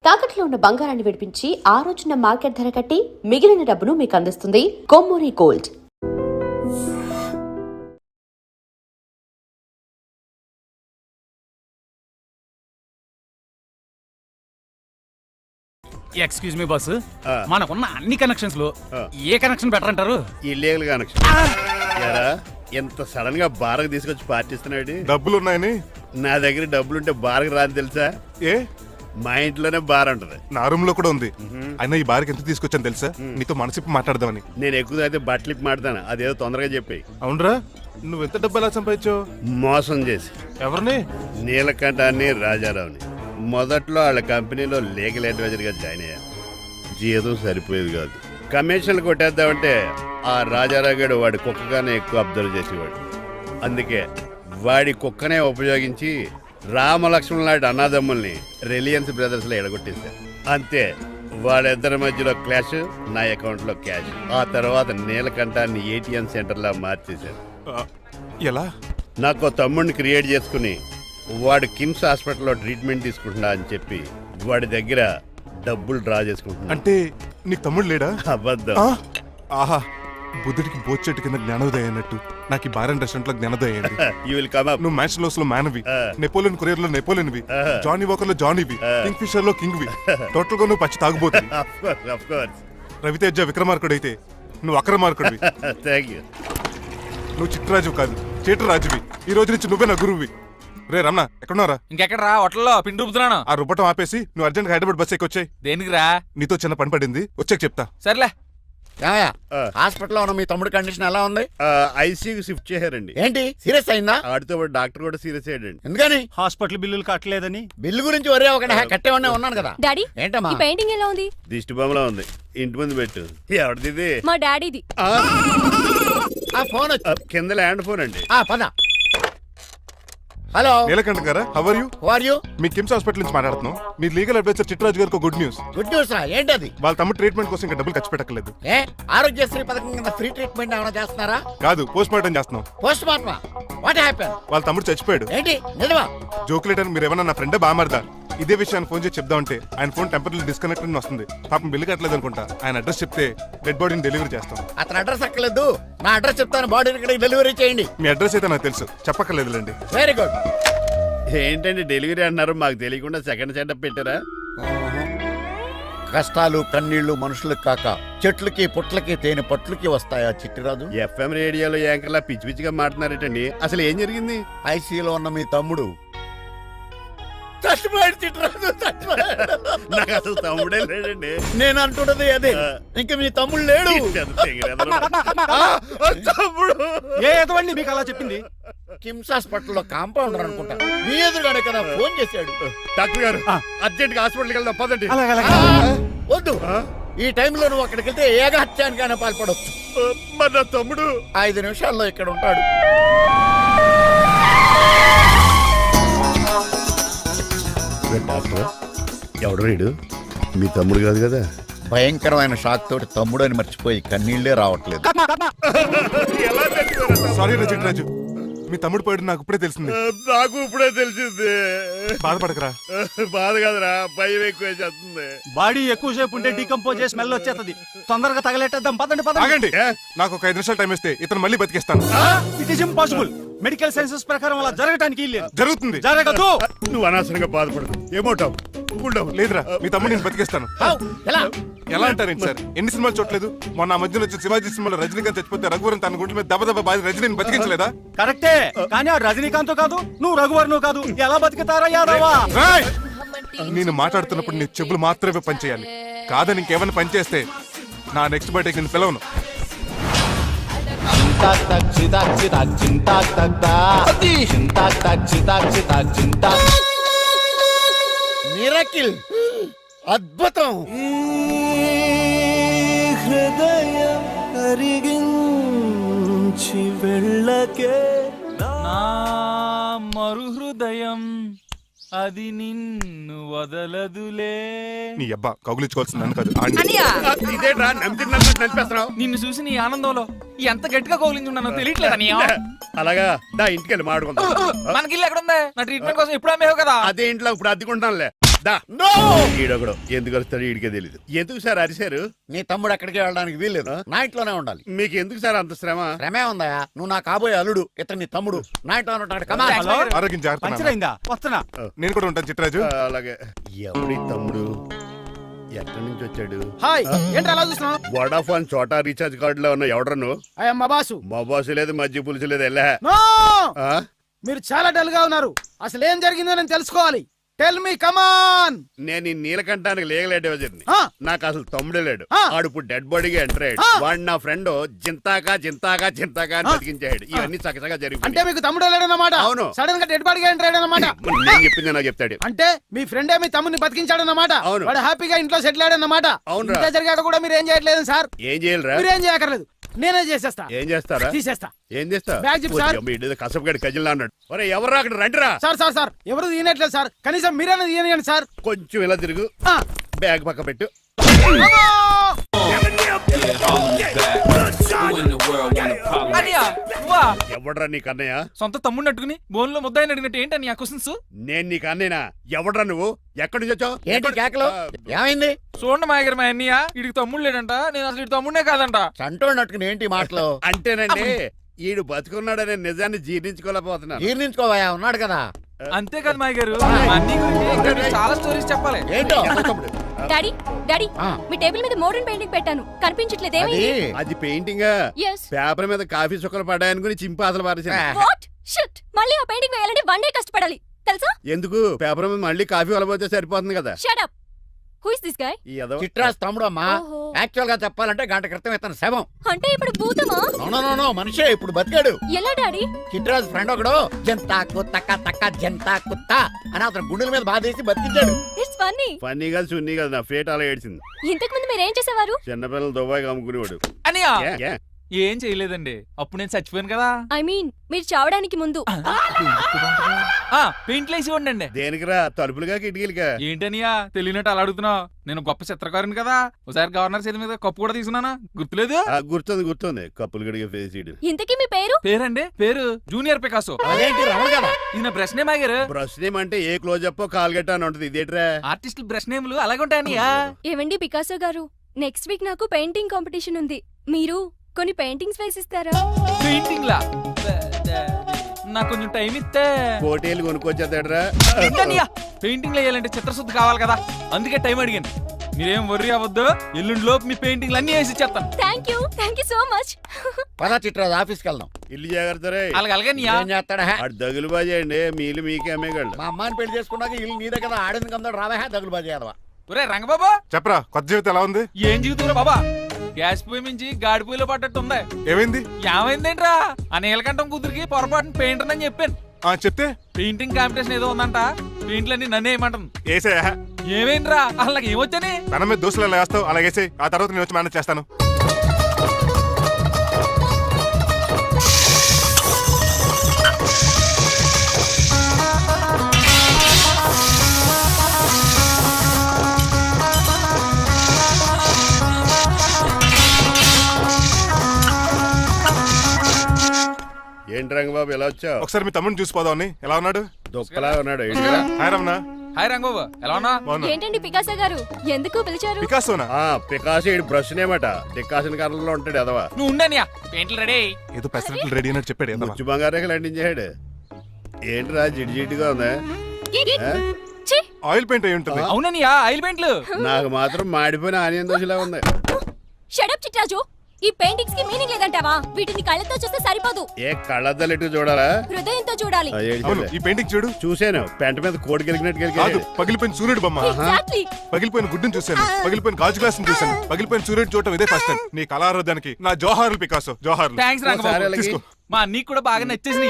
తాకట్లో ఉన్న బంగారాన్ని విడిపించి ఆ రోజున మార్కెట్ ధర కట్టి మిగిలిన డబ్బును మీకు అందిస్తుంది Kommuri gold. Excuse me boss, మనకున్న అన్ని కనెక్షన్స్ లో ఏ కనెక్షన్ బెటర్ అంటారు? Illegal connection. ఎంత సడన్ గా బారకు తీసుకొచ్చి పార్టీస్తున్నాడు. డబ్బులు ఉన్నాయని? నా దగ్గర డబ్బులుంటే బారకు రాని తెలుసా? ఏ, మా ఇంట్లోనే బార్ ఉంటది. నా రూమ్ లో కూడా ఉంది. అయినా ఈ బార్కి ఎంత తీసుకొచ్చాను తెలుసా? నీతో మనసిప్పి మాట్లాడదామని. నేను ఎక్కువ అయితే బట్టలిప్పి మాడతాను, అదేదో తొందరగా చెప్పి. అవునరా, నువ్వు ఎంత డబ్బు ఎలా సంపాదించావు? మోసం చేసి. ఎవరిని? నీలకంఠాన్ని, రాజారావుని. మొదట్లో వాళ్ళ కంపెనీలో లీగల్ అడ్వైజర్ గా జాయిన్ అయ్యాను. జీతం సరిపోయేది కాదు. కమిషన్లు కొట్టేద్దామంటే ఆ రాజారావు గారు వాడి కుక్కగానే ఎక్కువ అబ్జర్వ్ చేసేవాడు. అందుకే వాడి కుక్కనే ఉపయోగించి రామలక్ష్మణ్ లాంటి అన్నదమ్ముల్ని రిలయన్స్ బ్రదర్స్ లో ఎడగొట్టేశారు. అంతే, వాళ్ళిద్దరి మధ్యలో క్లాష్, నా అకౌంట్ లో క్యాష్. ఆ తర్వాత నీలకంఠాన్ని ఏటీఎం సెంటర్ లా మార్చేశారు. ఎలా? నాకు తమ్ముడిని క్రియేట్ చేసుకుని వాడు కిమ్స్ హాస్పిటల్లో ట్రీట్మెంట్ తీసుకుంటున్నా అని చెప్పి వాడి దగ్గర డబ్బులు డ్రా చేసుకుంటున్నా. అంటే నీకు తమ్ముడు లేడా? అబద్ధం. ఆహా, బుద్ధుడికి బోచెట్టు కింద జ్ఞానోదయం అన్నట్టు నాకు ఈ బార్ అండ్ రెస్టారెంట్ లో జ్ఞానోదయం అయింది. You will come up. నువ్వు మ్యాచ్ లోస్ లో మ్యాన్వి, నెపోలియన్ కొరియర్ లో నెపోలియన్వి, జానీ వాకర్ లో జానీవి, కింగ్ ఫిషర్ లో కింగ్వి. టోటల్ గా నువ్వు పచ్చి తాగుబోతుంది. Of course. రవితేజ విక్రమార్కుడు అయితే నువ్వు అక్రమార్కుడివి. Thank you. నువ్వు చిట్టరాజు కాదు, చీటరాజువి. ఈ రోజు నుంచి నువ్వే నా గురువువి. రే రమణ, ఎక్కడున్నారా? ఇంకెక్కడ రా, హోటల్లో పిండి రుబ్బుతున్నాను. ఆ రుబ్బటం ఆపేసి నువ్వు అర్జెంట్ హైదరాబాద్ బస్ ఎక్కొచ్చాయి. దేనికి రా? నీతో చిన్న పని పడింది, వచ్చాక చెప్తా. సర్లే. హాస్పిటల్లో ఉన్న మీ తమ్ముడి కండిషన్ ఎలా ఉంది? ఐసీయూకి షిఫ్ట్ చేశారండి. ఏంటి, సీరియస్ అయిందా? ఆడితో పాటు డాక్టర్ కూడా సీరియస్ అయ్యాడండి. ఎందుకని? హాస్పిటల్ బిల్లులు కట్టలేదని. బిల్లు గురించి ఒరే ఒకటి కట్టేవాడినే ఉన్నాను కదా. డాడీ, ఏంటమ్మా ఈ పెయింటింగ్ ఎలా ఉంది? దిష్టి బొమ్మలా ఉంది, ఇంటి ముందు పెట్టు. ఎవరిది? మా డాడీది. ఆ ఫోన్ కింద ల్యాండ్ ఫోన్ అండి. పద. హలో, నీలకంఠ గారా, how are you? Who are you? మీ కిమ్స్ హాస్పిటల్ నుంచి మాట్లాడుతున్నాం. మీ లీగల్ అడ్వైజర్ చిట్టరాజు గారికి గుడ్ న్యూస్. గుడ్ న్యూస్ రా, ఏంటది? వాళ్ళ తమ్ముడు ట్రీట్మెంట్ కోసం ఇంకా డబ్బులు ఖర్చు పెట్టలేదు. ఏ, ఆరోగ్యశ్రీ పథకం కింద ఫ్రీ ట్రీట్మెంట్ ఏమైనా చేస్తున్నారా? కాదు, పోస్ట్ మార్టం చేస్తున్నాం. పోస్ట్ మార్టమా? What happen? వాళ్ళ తమ్ముడు చచ్చిపోయాడు. ఏంటి, నిజమా? జోకులేటర్ మీరు ఏమన్నా నా ఫ్రెండ్ బామర్దా? ఇదే విషయాన్ని ఫోన్ చేసి చెప్దామంటే ఆయన ఫోన్ టెంపరీ డిస్కనెక్ట్ అని వస్తుంది. పాపం బిల్లు కట్టలేదు అనుకుంటా. ఆయన అడ్రస్ చెప్తే డెడ్ బాడీని డెలివరీ చేస్తాం. అతని అడ్రస్ అక్కర్లేదు, నా అడ్రస్ చెప్తాను, బాడీని ఇక్కడికి డెలివరీ చేయండి. మీ అడ్రస్ అయితే నాకు తెలుసు, చెప్పక్కర్లేదులేండి. Very good. ఏంటండి డెలివరీ అన్నారు, మాకు తెలియకుండా సెకండ్ సెటప్ పెట్టారా? కష్టాలు కన్నీళ్లు మనుషులకు కాక చెట్లకి పుట్లకి తేనె పట్లకి వస్తాయా చిట్టిరాజు? ఎఫ్ఎం రేడియోలో యాంకర్లా పిచ్చి పిచ్చిగా మాట్లాడారటండి. అసలు ఏం జరిగింది? ఐసీలో ఉన్న మీ తమ్ముడు చచ్చిపోయాడు. చిట్టిరాజు చచ్చిపోయాడు. నాకు అసలు తమ్ముడే లేడండి. నేను అంటున్నది అదే, ఇంకా మీ తమ్ముడు లేడు. తమ్ముడు ఏ ఎదవండి మీకు అలా చెప్పింది? కిమ్స్ హాస్పిటల్లో కాంపౌండర్ అనుకుంటా, మీ ఎదురుగానే కదా ఫోన్ చేశాడు. డాక్టర్ గారు, అర్జెంట్ గా హాస్పిటల్కి వెళ్దాం పదండి. వద్దు, ఈ టైంలో నువ్వు అక్కడికి వెళ్తే ఏకహత్యానికైనా పాల్పడవచ్చు. మరి నా తమ్ముడు 5 నిమిషాల్లో ఇక్కడ ఉంటాడు. డాక్టర్, ఎవడు వీడు? మీ తమ్ముడు కాదు కదా? భయంకరమైన షాక్ తోటి తమ్ముడు అని మర్చిపోయి కన్నీళ్లే రావట్లేదు. సారీ రా చిట్టరాజు, మీ తమ్ముడు పోయాడు నాకు ఇప్పుడే తెలిసింది. నాకు ఇప్పుడే తెలిసింది. బాధపడకరా. బాధ కాదురా, భయం ఎక్కువ చేస్తుంది. బాడీ ఎక్కువసేపు ఉంటే డీకంపోజ్ చేసి స్మెల్ వచ్చేస్తుంది. తొందరగా తగలెట్టేద్దాం, పదండి పదండి. ఆగండి, నాకు ఒక 5 నిమిషాలు టైం ఇస్తే ఇతను మళ్ళీ బతికిస్తాను. It is impossible. Medical sciences ప్రకారం అలా జరగటానికి లేదు. జరుగుతుంది. జరగదు. నువ్వు అనవసరంగా బాధపడదు. ఏమోటావు? లేదురా, మీ తమ్ముడు నేను బతికిస్తాను. ఎలా అంటారేంటి సార్? ఎన్ని సినిమాలు చూడలేదు? మొన్న మధ్యలో వచ్చిన శివాజీ సినిమాలో రజనీకాంత్ చచ్చిపోతే రఘువరన్ తన గుండె మీద దెబ్బ బాధ రజనీని బతికించలేదా? కరెక్టే, కానీ ఆ రజనీకాంత్ కాదు, నువ్వు రఘువర్ను కాదు. ఎలా బతుకుతారా యాదవా? నేను మాట్లాడుతున్నప్పుడు నీ చెప్పులు మాత్రమే పనిచేయాలి. కాదని ఇంకేమైనా పనిచేస్తే నా నెక్స్ట్ బర్త్డేకి నేను పిలవను. మిరకిల్, అద్భుతం. హృదయం కరిగించి వెళ్ళకే నా మరు హృదయం అది నిన్ను వదలదులే. నీ అబ్బా కౌగులించుకోవాల్సింది నన్ను కాదు. ఇదేట్రా నడిపేస్తున్నావు? నిన్ను చూసి నీ ఆనందంలో ఎంత గట్టిగా కౌలించున్నానో తెలియట్లేదా? అలాగా, దా ఇంటికి వెళ్ళి మాడుకుందాం. మనకి ఇల్లు ఎక్కడ ఉంది? నా ట్రీట్మెంట్ కోసం ఎప్పుడు అమ్మేవు కదా. అదే ఇంట్లో ఇప్పుడు అద్దెకుంటానులే. దా నో ఈడొకడు ఎందుకు వస్తాడు ఈడికే తెలీదు. ఎందుకు సార్ అరిశారు? నీ తమ్ముడు ఎక్కడికి వెళ్ళడానికి వీల్లేదు, నా ఇంట్లోనే ఉండాలి. మీకు ఎందుకు సార్ అంత శ్రమ? శ్రమే ఉందా? నువ్వు నా కాబోయే అల్లుడు, ఇతను నీ తమ్ముడు, నా ఇంట్లో ఉంటాడు. కమా హలో ఆరోగ్యం జాగ్రత్త పంచర్ నాన్న. అయిందా? వస్తున్నా. నేను కూడా ఉంటాను చిట్రాజు. అలాగే. ఎవడి తమ్ముడు ఎక్కడి నుంచి వచ్చాడు? హాయ్ ఏంటి అలా చూస్తున్నావు? వడాఫోన్ చోటా రీఛార్జ్ కార్డులో ఉన్న ఎవడరా నువ్వు? I'm boss. మా బాసు లేదు, మధ్య పులుసు లేదు. వెళ్ళా నో ఆ? మీరు చాలా డల్ గా ఉన్నారు. అసలు ఏం జరిగిందో నేను తెలుసుకోవాలి. టెల్ మీ కమాన్. నేను ఈ నీలకంఠానికి లీగల్ వజర్ని. ఆ. నాకు అసలు తమ్ముడే లేడు. ఆ. ఆడు ఇప్పుడు డెడ్ బాడీగా ఎంటర్ అయ్యాడు. ఆ. వాడు నా ఫ్రెండ్ జింతాకా జింతాకా జింతాకా అని బతికించాడు. ఇవన్నీ చక్కగా అంటే జరిగిపోయి మీకు తమ్ముడు వెళ్ళాడన్నమాట. అవును. సడన్ గా డెడ్ బాడీగా ఎంటర్ అయ్యాడన్నమాట. నేను చెప్పింది నాకు చెప్తాడు. అంటే మీ ఫ్రెండే మీ తమ్ముని బతికించాడన్నమాట. అవును. వాడు హ్యాపీగా ఇంట్లో సెటిల్ అయ్యాడన్నమాట. అవునురా. ఇంత జరిగాక కూడా మీరు ఏం చేయట్లేదు సార్. ఏం చేయాలిరా? మీరేం చేయక్కర్లేదు, నేనే చేసేస్తా. ఏం చేస్తారా? తీసేస్తా. ఏం చేస్తా? బ్యాగ్ చెప్పు సార్. కసపగడి కజిల్లా అన్నాడు. ఒరే ఎవరు అక్కడ రండిరా. సార్ సార్ సార్ ఎవరు తీయనట్లేదు సార్. కనీసం మీరైనా తీయనియండి సార్. కొంచెం ఇలా తిరుగు. ఆ. బ్యాగ్ పక్క పెట్టు. ఎవడ్రా నీకు అన్నయ్య? సొంత తమ్ముడిని అట్టుకుని బోన్లో ముద్దాయిని అడిగినట్టు ఏంటని ఆ క్వశ్చన్స్? నేను నీకు అన్నయ్యనా? ఎవడ్రా నువ్వు? ఎక్కడి నుంచి వచ్చావు? ఏంటి కేకలు? ఏమైంది? చూడండి మా దగ్గర మా అన్నయ్య ఇడికి తమ్ముడు లేడంట. నేను అసలు ఇటు తమ్ముడే కాదంట. చంటోడు నట్టుకుని ఏంటి మాటలు? అంటేనండి ఈడు బతుకున్నాడనే నిజాన్ని జీర్ణించుకోలేకపోతున్నాను. జీర్ణించుకోవా, ఉన్నాడు కదా. అంతేకాదు మా గారు, మా అన్నయ్య గురించి ఇంకా మీకు చాలా స్టోరీస్ చెప్పాలి. ఏంటో డాడీ డాడీ ఆ. మీ టేబుల్ మీద మోడర్న్ పెయింటింగ్ పెట్టాను, కనిపించట్లేదు. అది ఏమైంది? అది పెయింటింగ్. yes పేపర్ మీద కాఫీ చుక్కలు పడ్డాయనుకుని చింపి అసలు పారేసాను. what shit మళ్ళీ ఆ పెయింటింగ్ వేయాలంటే 1 day కష్టపడాలి తెలుసా? ఎందుకు? పేపర్ మీద మళ్ళీ కాఫీ వలపోతే సరిపోతుంది కదా. shut up who is this guy? ఈ ఎదవ. చిట్రాజ్ తమ్ముడు అమ్మా. ఓహో. యాక్చువల్ గా చెప్పాలంటే గంట క్రితం ఇతను శవం. అంటే ఇప్పుడు భూతమా? నో మనిషే ఇప్పుడు బతికాడు. ఎలా డాడీ? చిట్రాజ్ ఫ్రెండ్ ఒకడు జంతా కుత్తక తక్క జంతా కుత్త అని అతను గుండెల మీద బాధేసి బతికించాడు. It's funny. ఫన్నీ కాదు, సున్నీ కాదు, నా ఫేట్ అలా ఏడ్చింది. ఇంతకు ముందు మీరు ఏం చేసేవారు? చిన్నపిల్లలు దుబాయ్ అమ్ముకునేవాడు. అన్నయ్య ఏ, ఏ? ఏం చేయలేదండి, అప్పుడు నేను చచ్చిపోయాను కదా. ఐ మీన్ మీరు చావడానికి ముందు. పెయింట్లు వేసి ఉండండి. దేనికిరా? తలుపులుగా కిటికీలుగా? ఏంటనియా తెలియనట్టు అలా అడుగుతున్నావు? నేను గొప్ప చిత్రకారుని కదా. ఒకసారి గవర్నర్ చేతి మీద కప్పు కూడా తీసుకున్నానా, గుర్తులేదు? గుర్తుంది కప్పులు గడిగే ఫేస్ ఇడు. ఇంతకీ మీ పేరు? పేరండి పేరు జూనియర్ పికాసో. అదేంటి రమణ కదా? ఈయన బ్రష్ నేమ్ ఆగారు. బ్రష్ నేమ్ అంటే ఏ క్లోజ్ అప్ కాల్గట్ట అని ఉంటది. ఇదేట్రా? ఆర్టిస్టులు బ్రష్ నేమ్లు అలాగే ఉంటాయనియా. ఏవండి పికాసో గారు, నెక్స్ట్ వీక్ నాకు పెయింటింగ్ కాంపిటీషన్ ఉంది. మీరు కొన్ని పెయింటింగ్స్ వేసిస్తారా? పెయింటింగ్ లా నాకు కొంచెం టైం ఇస్తే. పోటీలు కొనుక్కొచ్చేదేట్రా? పెయింటింగ్ వేయాలంటే చిత్రశుద్ధి కావాలి కదా, అందుకే టైం అడిగాను. మీరేం వర్రీ అవ్వద్దు, ఎల్లుండి లోపు మీ పెయింటింగ్లు అన్ని వేసి ఇచ్చేస్తాను. Thank you so much. పద చిట్రాజ్ ఆఫీస్కి వెళ్దాం. ఇల్లు జాగ్రత్త రే. అలాగే ఏం చేస్తాడా? అటు దగులు బాజేయండి, మీలు మీకే అమ్మేగాళ్ళు. మా అమ్మాయిని పెళ్లి చేసుకున్నాక ఇల్లు నీదే కదా, ఆడింది కదా, రావా దగులు బాజీ అదవా. ఒరే రంగబాబా, చెప్పరా కొత్త జీవితం ఎలా ఉంది? ఏం జీవితంలో బాబా, గ్యాస్ పొయ్యి మించి గాడి పొయ్యిలో పడ్డట్టు ఉంది. ఏమైంది? ఏమైందేంట్రా, ఆ నీలకంఠం కూతురికి పొరపాటున పెయింటర్ అని చెప్పాను. చెప్తే పెయింటింగ్ కాంపిటీషన్ ఏదో ఉందంట, పెయింట్లన్నీ నన్ను వేయమంటుంది. ఏసే ఏమైందిరా, అసలు నాకు ఏమొచ్చని? పెనం మీద దోశలు ఎలా వేస్తావు అలాగేసే, ఆ తర్వాత నేను వచ్చి మేనేజ్ చేస్తాను. ఏంటి రంగబాబు ఎలా వచ్చావు? ఒకసారి మీ తమ్ముడిని చూసిపోదామని. ఎలా ఉన్నాడు? దుప్పలా ఉన్నాడు. హాయ్ రమణ. హాయ్ రంగబాబు, ఎలా ఉన్నా? బాగున్నా. ఏంటండి పికాసో గారు, ఎందుకు పిలిచారు? పికాసోనా? పికాసి బ్రష్ నేమట డికాషన్ కర్రలో ఉంటాడు ఎదవా. నువ్వు ఉండనియా, పెయింట్లు రెడీ. ఏదో పెసరట్లు రెడీ అయినట్టు చెప్పాడు. ఏదమ్మా? ముచ్చు బంగారే లండించాడు. ఏంట్రా జిడ్జిడ్డుగా ఉందా? ఆ? ఛీ! ఆయిల్ పెయింట్ అయి ఉంటుంది. అవుననియా, ఆయిల్ పెయింట్లు. నాకు మాత్రం మాడిపోయిన ఆనియన్ దోశలా ఉంది. షట్ అప్ చిట్రాజు, ఈ పెయింటింగ్స్ కి మీనింగ్ లేదంటావా? వీటిని కళ్ళతో చూస్తే సరిపోదు, ఏ కళ్ళద్దలెట్టు చూడాలా? హృదయంతో చూడాలి. ఆ, ఏడు అవును, చూడలే. ఈ పెయింటింగ్ చూడు. చూశాను, పెంట మీద కోడి గెలిగినట్టు కాదు, గెలిగాడు. పగిలిపోయిన సూర్యుడు బొమ్మ, ఎగ్జాక్ట్లీ. పగిలిపోయిన గుడ్డును చూశాను, పగిలిపోయిన గాజు గ్లాస్ చూశాను, పగిలిపోయిన సూర్యుడు చూడటం ఇదే ఫస్ట్ టైం. నీ కళారోధానికి నా జోహార్లు పికాసో, జోహార్లు. థ్యాంక్స్ ఒకసారి రంగబాబు, అలాగే. తీసుకో. మా అన్నీకి కూడా బాగా నచ్చేసింది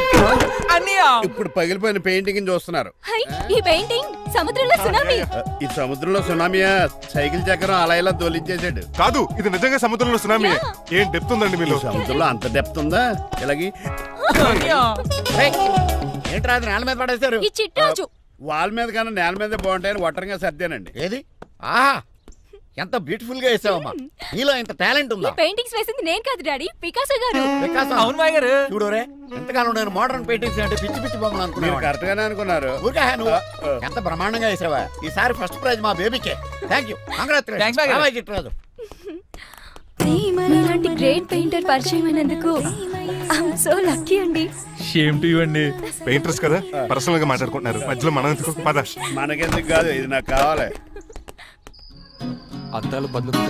అన్నయ్యా. ఇప్పుడు పగిలిపోయిన పెయింటింగ్ చూస్తున్నారు. హై, ఈ పెయింటింగ్ సముద్రంలో సునామీ. ఈ సముద్రంలో సునామీయా? సైకిల్ చక్రం అలా ఇలా దొలించేసాడు. కాదు, ఇది నిజంగా సముద్రంలో సునామీ. ఏం డెప్త్ ఉందండి ఈ మీలో? సముద్రంలో అంత డెప్త్ ఉందా? ఇలాగి అన్నయ్య, ఏంట్రా అది నేల మీద పడేశారు? ఈ చిట్రాజు వాల్ మీద కన్నా నేల మీద బాగుంటాయని ఒట్టరంగా సర్దానండి. ఏది? ఆహా, ఎంత బ్యూటిఫుల్ గా వేసావమ్మా. నీలో ఇంత టాలెంట్ ఈ ఉందా? పెయింటింగ్స్ వేసింది నేను కాదు డాడీ, పికాసో గారు. వికాసం. అవును మాయ గారు. చూడురే, ఎంతకాలం నేను మోడర్న్ పెయింటింగ్స్ అంటే పిచ్చి పిచ్చి బొమ్మలు మీరు అనుకున్నాను. కరెక్ట్ గానే అనుకున్నారు. ఊరికే నువ్వు ఎంత బ్రహ్మాండంగా వేసావా. ఈసారి ఫస్ట్ ప్రైజ్ మా బేబీకే. థ్యాంక్ యూ, Thanks, బాయ్ గారు. చిట్రాజు. ఇలాంటి గ్రేట్ పెయింటర్ పరిచయం అయినందుకు ఐఎమ్ సో లక్కీ అండి. షేమ్ టు యు అండి. పెయింటర్స్ కదా పర్సనల్ గా మాట్లాడుకుంటున్నారు, మధ్యలో మనం ఎందుకు? పద. మనకెందుకు కాదు, ఇది నాకు కావాలి. అద్దాలు బదులు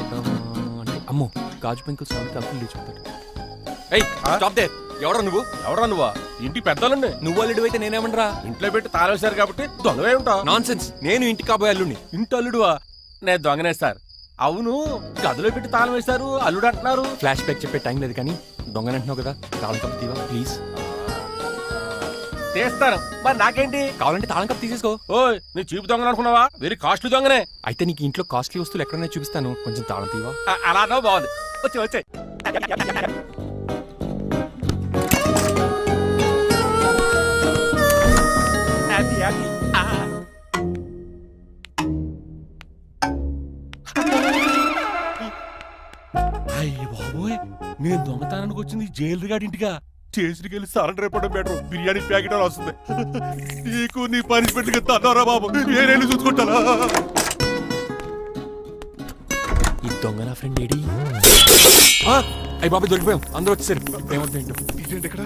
అంటే అమ్మో గాజు పెంకులు సౌండ్ కంపెనీ చూస్తాడు. ఏయ్ స్టాప్ దే. ఎవరా నువ్వు? ఎవరా నువ్వా? ఇంటి పెద్దలండి. నువ్వు అల్లుడు అయితే నేనేమనరా? ఇంట్లో పెట్టి తాళేశారు కాబట్టి దొంగవే ఉంటా. Non sense. నేను ఇంటి కాబోయే అల్లుడిని. ఇంటి అల్లుడువా? నేను దొంగనే సార్. అవును, గదిలో పెట్టి తాళం వేశారు, అల్లుడు అంటున్నారు. ఫ్లాష్ బ్యాక్ చెప్పే టైం లేదు కానీ దొంగనంటున్నావు కదా, తాళం కప్పు తీవా ప్లీజ్. తీస్తాను, మరి నాకేంటి? కావాలంటే తాళం కప్పు తీసేసుకో. ఓయ్, నీ చీపు దొంగను అనుకున్నావా? వెరీ కాస్ట్లీ దొంగనే. అయితే నీకు ఇంట్లో కాస్ట్లీ వస్తువులు ఎక్కడైనా చూపిస్తాను, కొంచెం తాళం తీవా. అలా అన్నావు, బాగుంది. వచ్చి వచ్చాయి. అయ్యి బాబోయ్, నేను దొంగతనానికి వచ్చింది జైలు గాడి ఇంటిగా. చేసికి వెళ్ళి సరెండర్ అయిపోవడం బెటర్. బిర్యానీ ప్యాకెట్ అని వస్తుంది. నీకు నీ పనిష్మెంట్ గా తన్నారా బాబు, నేనేళ్ళు చూసుకుంటానా? ఈ దొంగ నా ఫ్రెండ్ ఏడి? అయ్యి బాబు దొరికిపోయాం, అందరూ వచ్చేసారు. ఏమవుతుంది ఏంటో. ఇదేంటి ఇక్కడ?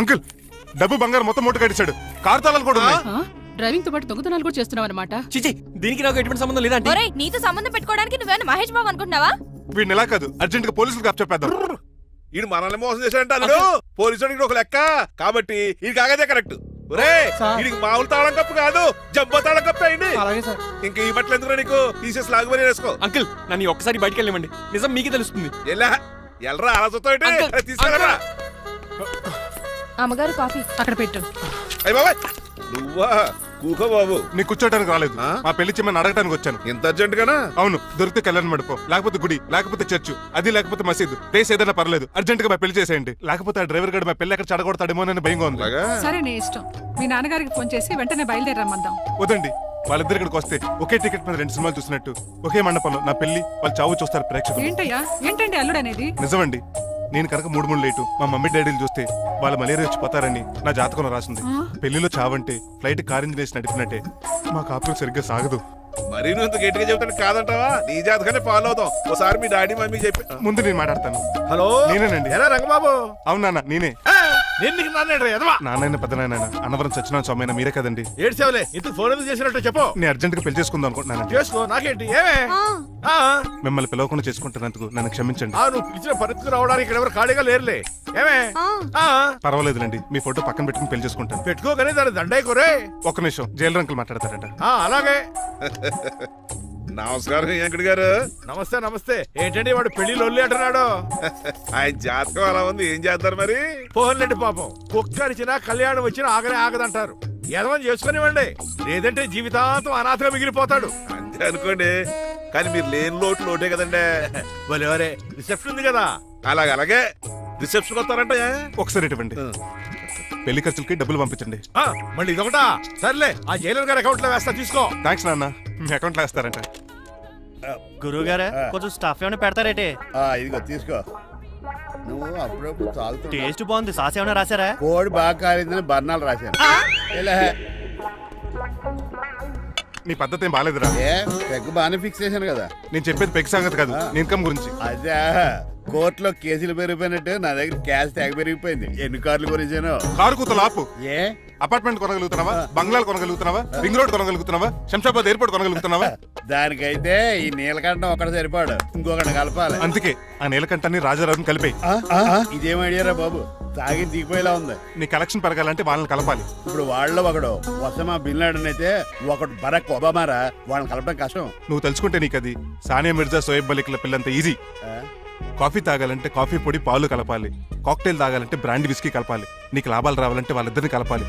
అంకుల్, డబ్బు బంగారం మొత్తం మూట కట్టించాడు. కారు తాళాలు కూడా ఉన్నాయి. డ్రైవింగ్ తో పాటు దొంగతనాలు కూడా చేస్తున్నావు అనమాట. చిచి, దీనికి నాకు ఎటువంటి సంబంధం లేదంటే. ఒరేయ్, నీతో సంబంధం పెట్టుకోవడానికి నువ్వేనా మహేష్ బాబు అనుకుంటున్నావా? వీడిని ఎలా కాదు, అర్జెంట్ గా పోలీసులకు అప్పచెప్పేద్దాం. ఈడు మనల్ని మోసం చేశాడంటే పోలీసు ఒక లెక్క కాబట్టి ఈ కాగదే కరెక్ట్. ఒరే, వీడికి మామూలు తాళం కప్పు కాదు, జబ్బ తాళం కప్పు అయింది. ఇంకా ఈ బట్టలు ఎందుకు నీకు? తీసేసి లాగుమని వేసుకో. అంకుల్, నన్ను ఒక్కసారి బయటికి వెళ్ళమండి, నిజం మీకే తెలుస్తుంది. ఎల్రా అలా చూస్తావు, తీసుకెళ్ళరా. అమ్మగారు కాఫీ అక్కడ పెట్టు. అయ్య బాబాయ్, నువ్వా? కూకో బాబు. నీకు కూర్చోటానికి రాలేదు, మా పెళ్లి చిమ్మని అడగటానికి వచ్చాను. ఇంత అర్జెంట్ గానా? అవును, దొరికితే కళ్యాణ్ మండపం, లేకపోతే గుడి, లేకపోతే చర్చ్, అది లేకపోతే మసీదు, ప్లేస్ ఏదైనా పర్లేదు. అర్జెంట్ గా మా పెళ్లి చేసేయండి, లేకపోతే ఆ డ్రైవర్ గడు మా పెళ్లి ఎక్కడ చెడగొడతాడేమో అని భయంగా ఉంది. సరే, నీ ఇష్టం. మీ నాన్నగారికి ఫోన్ చేసి వెంటనే బయలుదేరమ్మందాం. వదండి, వాళ్ళిద్దరు ఇక్కడికి వస్తే ఒకే టికెట్ మీద 2 సినిమాలు చూసినట్టు, ఒకే మండపంలో నా పెళ్లి, వాళ్ళ చావు చూస్తారు ప్రేక్షకులు. ఏంటయ్యా, ఏంటండి అల్లుడు అనేది? నిజమండి, నేను కనుక 3 లేటు మా మమ్మీ డాడీలు చూస్తే వాళ్ళ మలేరియా వచ్చిపోతారని నా జాతకంలో రాసింది. పెళ్లిలో చావంటే ఫ్లైట్ కార్ ఇంజిన్ వేసి నడిపినట్టే. మా కాపురం సరిగ్గా సాగదు. మరి నువ్వు ఇంత గట్టిగా చెబుతాను కాదంటావా? నీ జాతకాన్ని ఫాలో అవుతాం. ఒకసారి మీ డాడీ మమ్మీ చెప్పి. ముందు నేను మాట్లాడతాను. హలో, నేనేనండి. ఎలా రంగబాబు? అవునా, నేనే. నేను నీకు నాన్న నాన్న పెద్ద నాయన అన్నవరం సత్యనారాయణ స్వామి అయినా మీరే కదండి. ఏడ్చావులే, ఇంతకు ఫోన్ ఎందుకు చేసినట్టు చెప్పు. నేను అర్జెంట్ గా పెళ్లి చేసుకుందాం అనుకుంటున్నాను. చేసుకో, నాకేంటి? ఏమే మిమ్మల్ని పిలవకుండా చేసుకుంటున్నందుకు నన్ను క్షమించండి. నువ్వు పిలిచిన పరిస్థితి రావడానికి ఇక్కడ ఎవరు ఖాళీగా లేరులే. ఏమే పర్వాలేదులేండి, మీ ఫోటో పక్కన పెట్టుకుని పెళ్లి చేసుకుంటాను. పెట్టుకోగానే దాని దండై కొరే. ఒక్క నిమిషం, జైలు రంకులు మాట్లాడతారట. అలాగే. నమస్కారం వెంకట గారు. నమస్తే నమస్తే. ఏంటండి వాడు పెళ్లి లొల్లి అంటున్నాడు? ఆయన జాతకం అలా ఉంది, ఏం చేస్తారు మరి? పోన్లేండి పాపం, కుక్క అరిచినా కళ్యాణం వచ్చినా ఆగనే ఆగదంటారు. ఎదవని చేసుకునివ్వండి, లేదంటే జీవితాంతం అనాథగా మిగిలిపోతాడు. అంతే అనుకోండి, కానీ మీరు లేని లోటే కదండి. భలేవరే, రిసెప్షన్ ఉంది కదా. అలాగే రిసెప్షన్ వస్తారంట. ఒకసారి ఇవ్వండి, పెళ్లి ఖర్చులకి డబ్బులు పంపించండి. మళ్ళీ ఇదొకటా? సర్లే, ఆ జైలర్ గారి అకౌంట్ లో వేస్తా, తీసుకో. థ్యాంక్స్ నాన్న, మీ అకౌంట్ లో వేస్తారంట. గురువు గారా, కొంచెం స్టఫ్ ఏమైనా పెడతారేటే? ఇదిగో తీసుకో. నువ్వు అప్పుడప్పుడు చాలుతూ. టేస్ట్ బాగుంది, సాస్ ఏమైనా రాశారా? కోడి బాగా కాలిందని బర్ణాలు రాశాను. నీ పద్ధతి ఏం బాగాలేదురా. పెగ్ బాగానే ఫిక్స్ చేశాను కదా. నేను చెప్పేది పెగ్ సంగతి కాదు, ఇన్కమ్ గురించి. అదే, కోర్టులో కేసులు పెరిగిపోయినట్టు నా దగ్గర క్యాష్ తెగ పెరిగిపోయింది. ఎన్ని కార్లు కొనిచ్చాను? కారు కూతలు ఆపు. ఏ అపార్ట్మెంట్ కొనగలుగుతున్నావా? బంగ్లాలు కొనగలుగుతున్నావా? రింగ్ రోడ్ కొనగలుగుతున్నావా? శంషాబాద్ ఎయిర్పోర్ట్ కొనగలుగుతున్నావా? దానికైతే ఈ నీలకంఠం ఒకటి సరిపాడు, ఇంకొకటి కలపాలి. అందుకే ఆ నీలకంఠాన్ని రాజారావుని కలిపి. ఇదేం ఐడియారా బాబు, తాగి దిగిపోయేలా ఉంది. నీ కలెక్షన్ పెరగాలంటే వాళ్ళని కలపాలి. ఇప్పుడు వాళ్ళలో ఒకడు ఒసామా బిన్ లాడెన్ అయితే ఒకడు బరాక్ ఒబామారా, వాళ్ళని కలపడం కష్టం. నువ్వు తెలుసుకుంటే నీకు అది సానియా మిర్జా, సోయబ్ మలిక్ల పిల్లంత ఈజీ. కాఫీ తాగాలంటే కాఫీ పొడి పాలు కలపాలి, కాక్టైల్ తాగాలంటే బ్రాండ్ విస్కీ కలపాలి, నీకు లాభాలు రావాలంటే వాళ్ళిద్దరిని కలపాలి.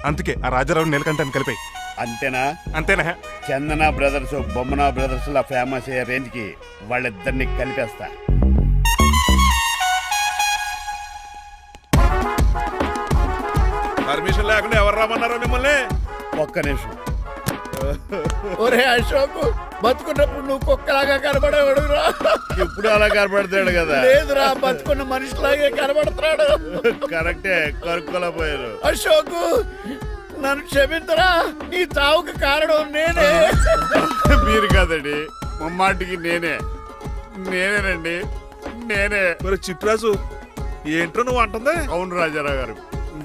అందుకే ఆ రాజారావు నీలకంఠాన్ని కలిపాయి. అంతేనా? అంతేనా? చందన బ్రదర్స్, బొమ్మన బ్రదర్స్ లా ఫేమస్ అయ్యే రేంజ్ కి వాళ్ళిద్దరిని కలిపేస్తా. పర్మిషన్ లేకుండా ఎవరు రమ్మన్నారో మిమ్మల్ని? ఒక్క నిమిషం. ఒరే అశోక్, బతుకున్నప్పుడు నువ్వు కుక్కలాగా కనబడేవాడురా. ఇప్పుడు అలా కనపడతాడు కదా. లేదురా, బతుకున్న మనిషిలాగే కనబడుతున్నాడు. కరెక్టే, కరుక్కోలేకపోయారు. అశోక్, నన్ను క్షమించరా, నీ చావుకి కారణం నేనే. మీరు కాదండి, ముమ్మాటికి నేనేనండి, నేనే. మరి చిట్రాజు ఏంట్రో నువ్వు అంటుంది? అవును రాజారావు గారు,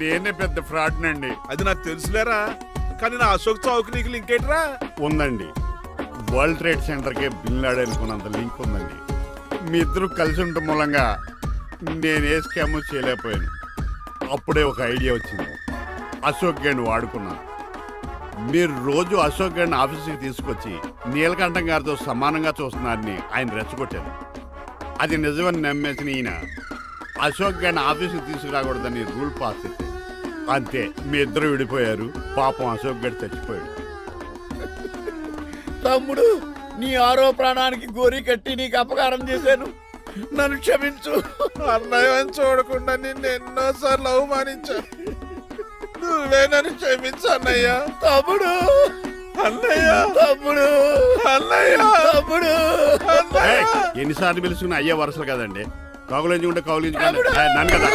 నేనే పెద్ద ఫ్రాడ్ నండి. అది నాకు తెలుసులేరా, కానీ నా అశోక్ చావుకి నీకు లింక్ ఏంట్రా? ఉందండి, వరల్డ్ ట్రేడ్ సెంటర్కే బిన్ లాడెన్ అనుకున్నంత లింక్ ఉందండి. మీ ఇద్దరు కలిసి ఉండటం మూలంగా నేను ఏ స్కామ్ చేయలేకపోయాను. అప్పుడే ఒక ఐడియా వచ్చింది, అశోక్ గండి వాడుకున్నాను. మీరు రోజు అశోక్ గండి ఆఫీస్కి తీసుకొచ్చి నీలకంఠం గారితో సమానంగా చూస్తున్నారని ఆయన రెచ్చగొట్టారు. అది నిజమని నమ్మేసిన ఈయన అశోక్ గండి ఆఫీస్కి తీసుకురాకూడదని రూల్ పాస్ చేశారు. అంతే, మీ ఇద్దరు విడిపోయారు. పాపం అశోక్ గండి చచ్చిపోయాడు. తమ్ముడు, నీ ఆరో ప్రాణానికి గోరి కట్టి నీకు అపకారం చేశాను, నన్ను క్షమించు. అన్నయ్య చూడకుండా నిన్ను ఎన్నోసార్లు అవమానించాను, నువ్వే నన్ను క్షమించు అన్నయ్య. తమ్ముడు, అన్నయ్య, తమ్ముడు, అన్నయ్య, తమ్ముడు. ఏయ్, ఎన్నిసార్లు పిలుచుకున్న అయ్యే వరుసలు కదండి. కౌగులించుకుంటే కౌగులించుకోండి నన్ను కదా.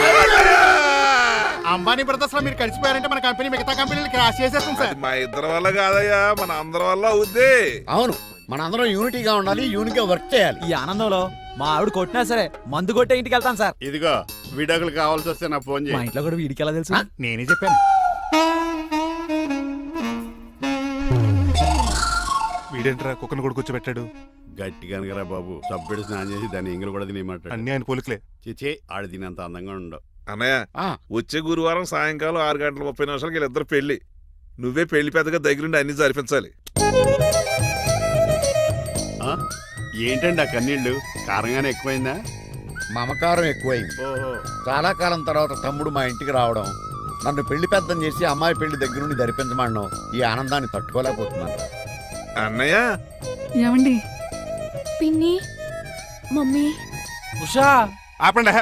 అంబానీ బ్రదర్స్ లో మీరు కలిసిపోయారంటే మన కంపెనీ మిగతా కంపెనీలు క్రాష్ చేసేస్తుంది సార్. మా ఇద్దరి వల్ల కాదయ్యా, మన అందరి వల్ల అవుద్ది. అవును, మనందరం యూనిటీగా ఉండాలి, యూనిట్గా వర్క్ చేయాలి. ఈ ఆనందంలో మా ఆవిడ కొట్టినా సరే మందు కొట్టే ఇంటికి వెళ్తాను సార్. ఇదిగో, విడాకులు కావాల్సి వస్తే నాకు ఫోన్ మా చేయి. ఇంట్లో కూడా వీడికి ఎలా తెలుసు? నేనే చెప్పాను. వీడేంట్రా కుక్కను కూడా కూర్చోబెట్టాడు? గట్టిగా అనగరా బాబు, సబ్బెడు స్నానం చేసి దాన్ని ఇంగులు కూడా తినేమాట. అన్ని ఆయన పోలికలే. చిచే, ఆడ తినంత అందంగా ఉండవు. అన్నయ్య, వచ్చే గురువారం సాయంకాలం 6:30 వీళ్ళిద్దరు పెళ్లి. నువ్వే పెళ్లి పెద్దగా దగ్గరుండి అన్ని జరిపించాలి. ఆ? ఏంటండి ఆ కన్నీళ్ళు? కారంగానే ఎక్కువైందా? మమకారం ఎక్కువైంది. ఓహో, చాలా కాలం తర్వాత తమ్ముడు మా ఇంటికి రావడం, నన్ను పెళ్లి పెద్దం చేసి అమ్మాయి పెళ్లి దగ్గర నుండి జరిపించమనడం, ఈ ఆనందాన్ని తట్టుకోలేకపోతున్నాను. అన్నయ్య, ఏమండి, పిన్ని, మమ్మీ, ఉషా ఆపండి.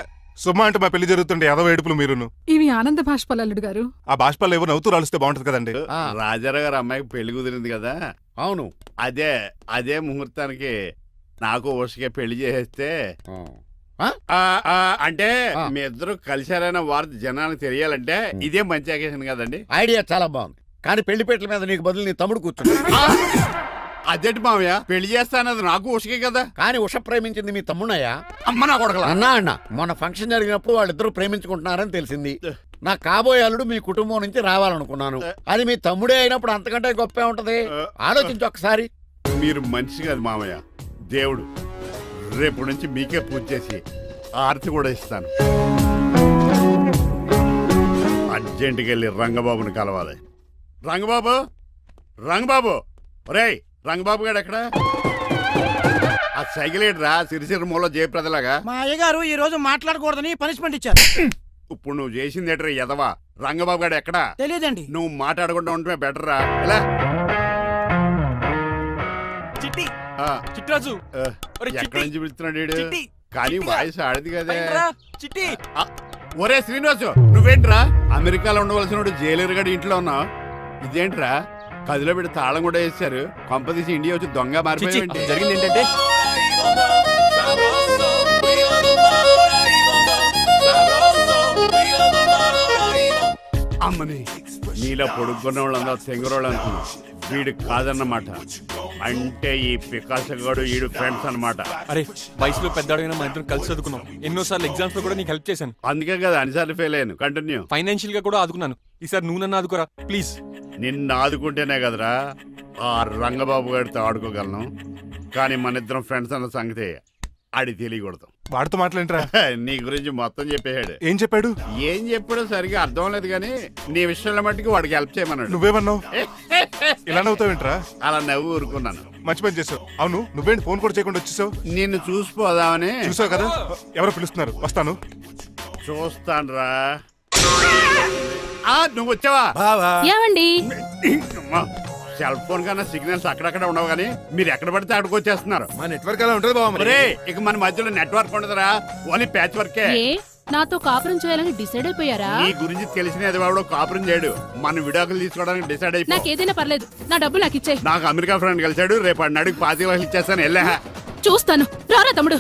సుమా అంటే మా పెళ్లి జరుగుతుంటే ఎదవ ఏడుపులు మీరును. ఇవి ఆనంద భాష్పాలు అల్లుడు గారు. ఆ బాష్పాలు ఏవో నవ్వుతూ రాలిస్తే బాగుంటది కదండి. రాజారావు గారు అమ్మాయికి పెళ్లి కుదిరింది కదా. అవును, అదే ముహూర్తానికి నాకు ఉషకే పెళ్లి చేసేస్తే, అంటే మీ ఇద్దరు కలిశారైన వార్త జనానికి తెలియాలంటే ఇదే మంచి అకేషన్ కదండి. ఐడియా చాలా బాగుంది, కానీ పెళ్లి పెట్టల మీద నీకు బదులు నీ తమ్ముడు కూర్చుంది. అదేంటి మామయ్య, పెళ్లి చేస్తానది నాకు ఉషకే కదా. కానీ ఉష ప్రేమించింది మీ తమ్ముడయ్యా. అమ్మ నా కొడకలా. అన్నా మొన్న ఫంక్షన్ జరిగినప్పుడు వాళ్ళిద్దరూ ప్రేమించుకుంటున్నారని తెలిసింది. నా కాబోయే అల్లుడు మీ కుటుంబం నుంచి రావాలనుకున్నాను, అది మీ తమ్ముడే అయినప్పుడు అంతకంటే గొప్పే ఉంటది. ఆలోచించి ఒకసారి. మీరు మనిషి కాదు మామయ్య, దేవుడు. రేపు నుంచి మీకే పూజ చేసి ఆర్తి కూడా ఇస్తాను. అర్జెంటుకి వెళ్ళి రంగబాబుని కలవాలి. రంగబాబు ఒరేయ్, రంగబాబు గారు ఎక్కడ? ఆ సైకిల్ ఏంట్రా సిరిసిరి మూల జయప్రదలాగా? మా అయ్యగారు ఈ రోజు మాట్లాడకూడదని పనిష్మెంట్ ఇచ్చారు. ఇప్పుడు నువ్వు చేసింది ఏంట్రా ఎదవా? రంగబాబు గారు ఎక్కడా? తెలియదండి. నువ్వు మాట్లాడకుండా ఉండటమే బెటర్ రా. ఎలా? చిట్టి, ఆ, చిట్రాజు, ఒరే చిట్టి, ఎక్కడి నుంచి పిలుస్తున్నాడు వీడు? చిట్టి, కానీ చిట్టి, వాయిస్ ఆడది కదే. పైనరా, చిట్టి. ఒరే శ్రీనివాసు, నువ్వేంట్రా అమెరికాలో ఉండవలసిన జైలర్ ఇంట్లో ఉన్నావు? ఇదేంట్రా కదిలో పెట్టి తాళం కూడా వేశారు. కొంపదీసి ఇండియా వచ్చి దొంగ చిచ్చి, మారిపోయింది. జరిగింది ఏంటంటే అమ్మని నీలో పొడుక్కున్న వాళ్ళందరూ తెంగరోళ్ళు అనుకున్నా. వీడు కాదన్నమాట. అంటే ఈ పికాసగాడు వీడు ఫ్రెండ్స్ అన్నమాట. అరే, వయసులో పెద్దవాడైనా మన ఇద్దరం కలిసి చదువుకున్నాం. ఎన్నోసార్లు ఎగ్జామ్స్ లో కూడా నీకు హెల్ప్ చేశాను. అందుకే కదా అన్నిసార్లు ఫెయిల్ అయ్యాను. కంటిన్యూ. ఫైనాన్షియల్ గా కూడా ఆదుకున్నాను. ఈసారి నువ్వు నన్ను ఆదుకోరా ప్లీజ్. నిన్ను ఆదుకుంటేనే కదరా ఆ రంగబాబు గారితో ఆడుకోగలను. కానీ మన ఇద్దరం ఫ్రెండ్స్ అన్న సంగతి ఆడి తెలియకూడదు. వాడితో మాట్లాడరా? నీ గురించి మొత్తం చెప్పేశాడు. ఏం చెప్పాడు? ఏం చెప్పాడో సరిగా అర్థం లేదు, కానీ నీ విషయంలో మట్టుకు వాడికి హెల్ప్ చేయమన్నాడు. నువ్వేమన్నావు? ఇలా నవ్వుతావేంట్రా? అలా నవ్వు ఊరుకున్నాను. మంచి పని చేసావు. అవును, నువ్వేంటి ఫోన్ కూడా చేయకుండా వచ్చేసావు? నిన్ను చూసిపోదామని. చూసావు కదా, ఎవరో పిలుస్తున్నారు, వస్తాను. చూస్తానురా. నువ్వు వచ్చావా? ఏమండి? సెల్ ఫోన్ కన్నా సిగ్నల్స్ అక్కడక్కడ ఉండవు, కానీ మీరు ఎక్కడ పడితే అక్కడికి వచ్చేస్తున్నారు. మా నెట్వర్క్ అలా ఉంటుంది బాబు. ఇక మన మధ్యలో నెట్వర్క్ ఉండదురా, ఓన్లీ ప్యాచ్ వర్కే. నాతో కాపురం చేయాలని డిసైడ్ అయిపోయారా నీ గురించి తెలిసిన ఎదవాడో కాపురం చేయడు మన విడాకులు తీసుకోవడానికి డిసైడ్ అయిపో. నాకేదైనా పర్లేదు నా డబ్బు నాకు ఇచ్చే నాకు అమెరికా ఫ్రెండ్ కలిశాడు, రేపు అడిగి 25,000 ఇచ్చేస్తాను. వెళ్ళా చూస్తాను రారా తమ్ముడు.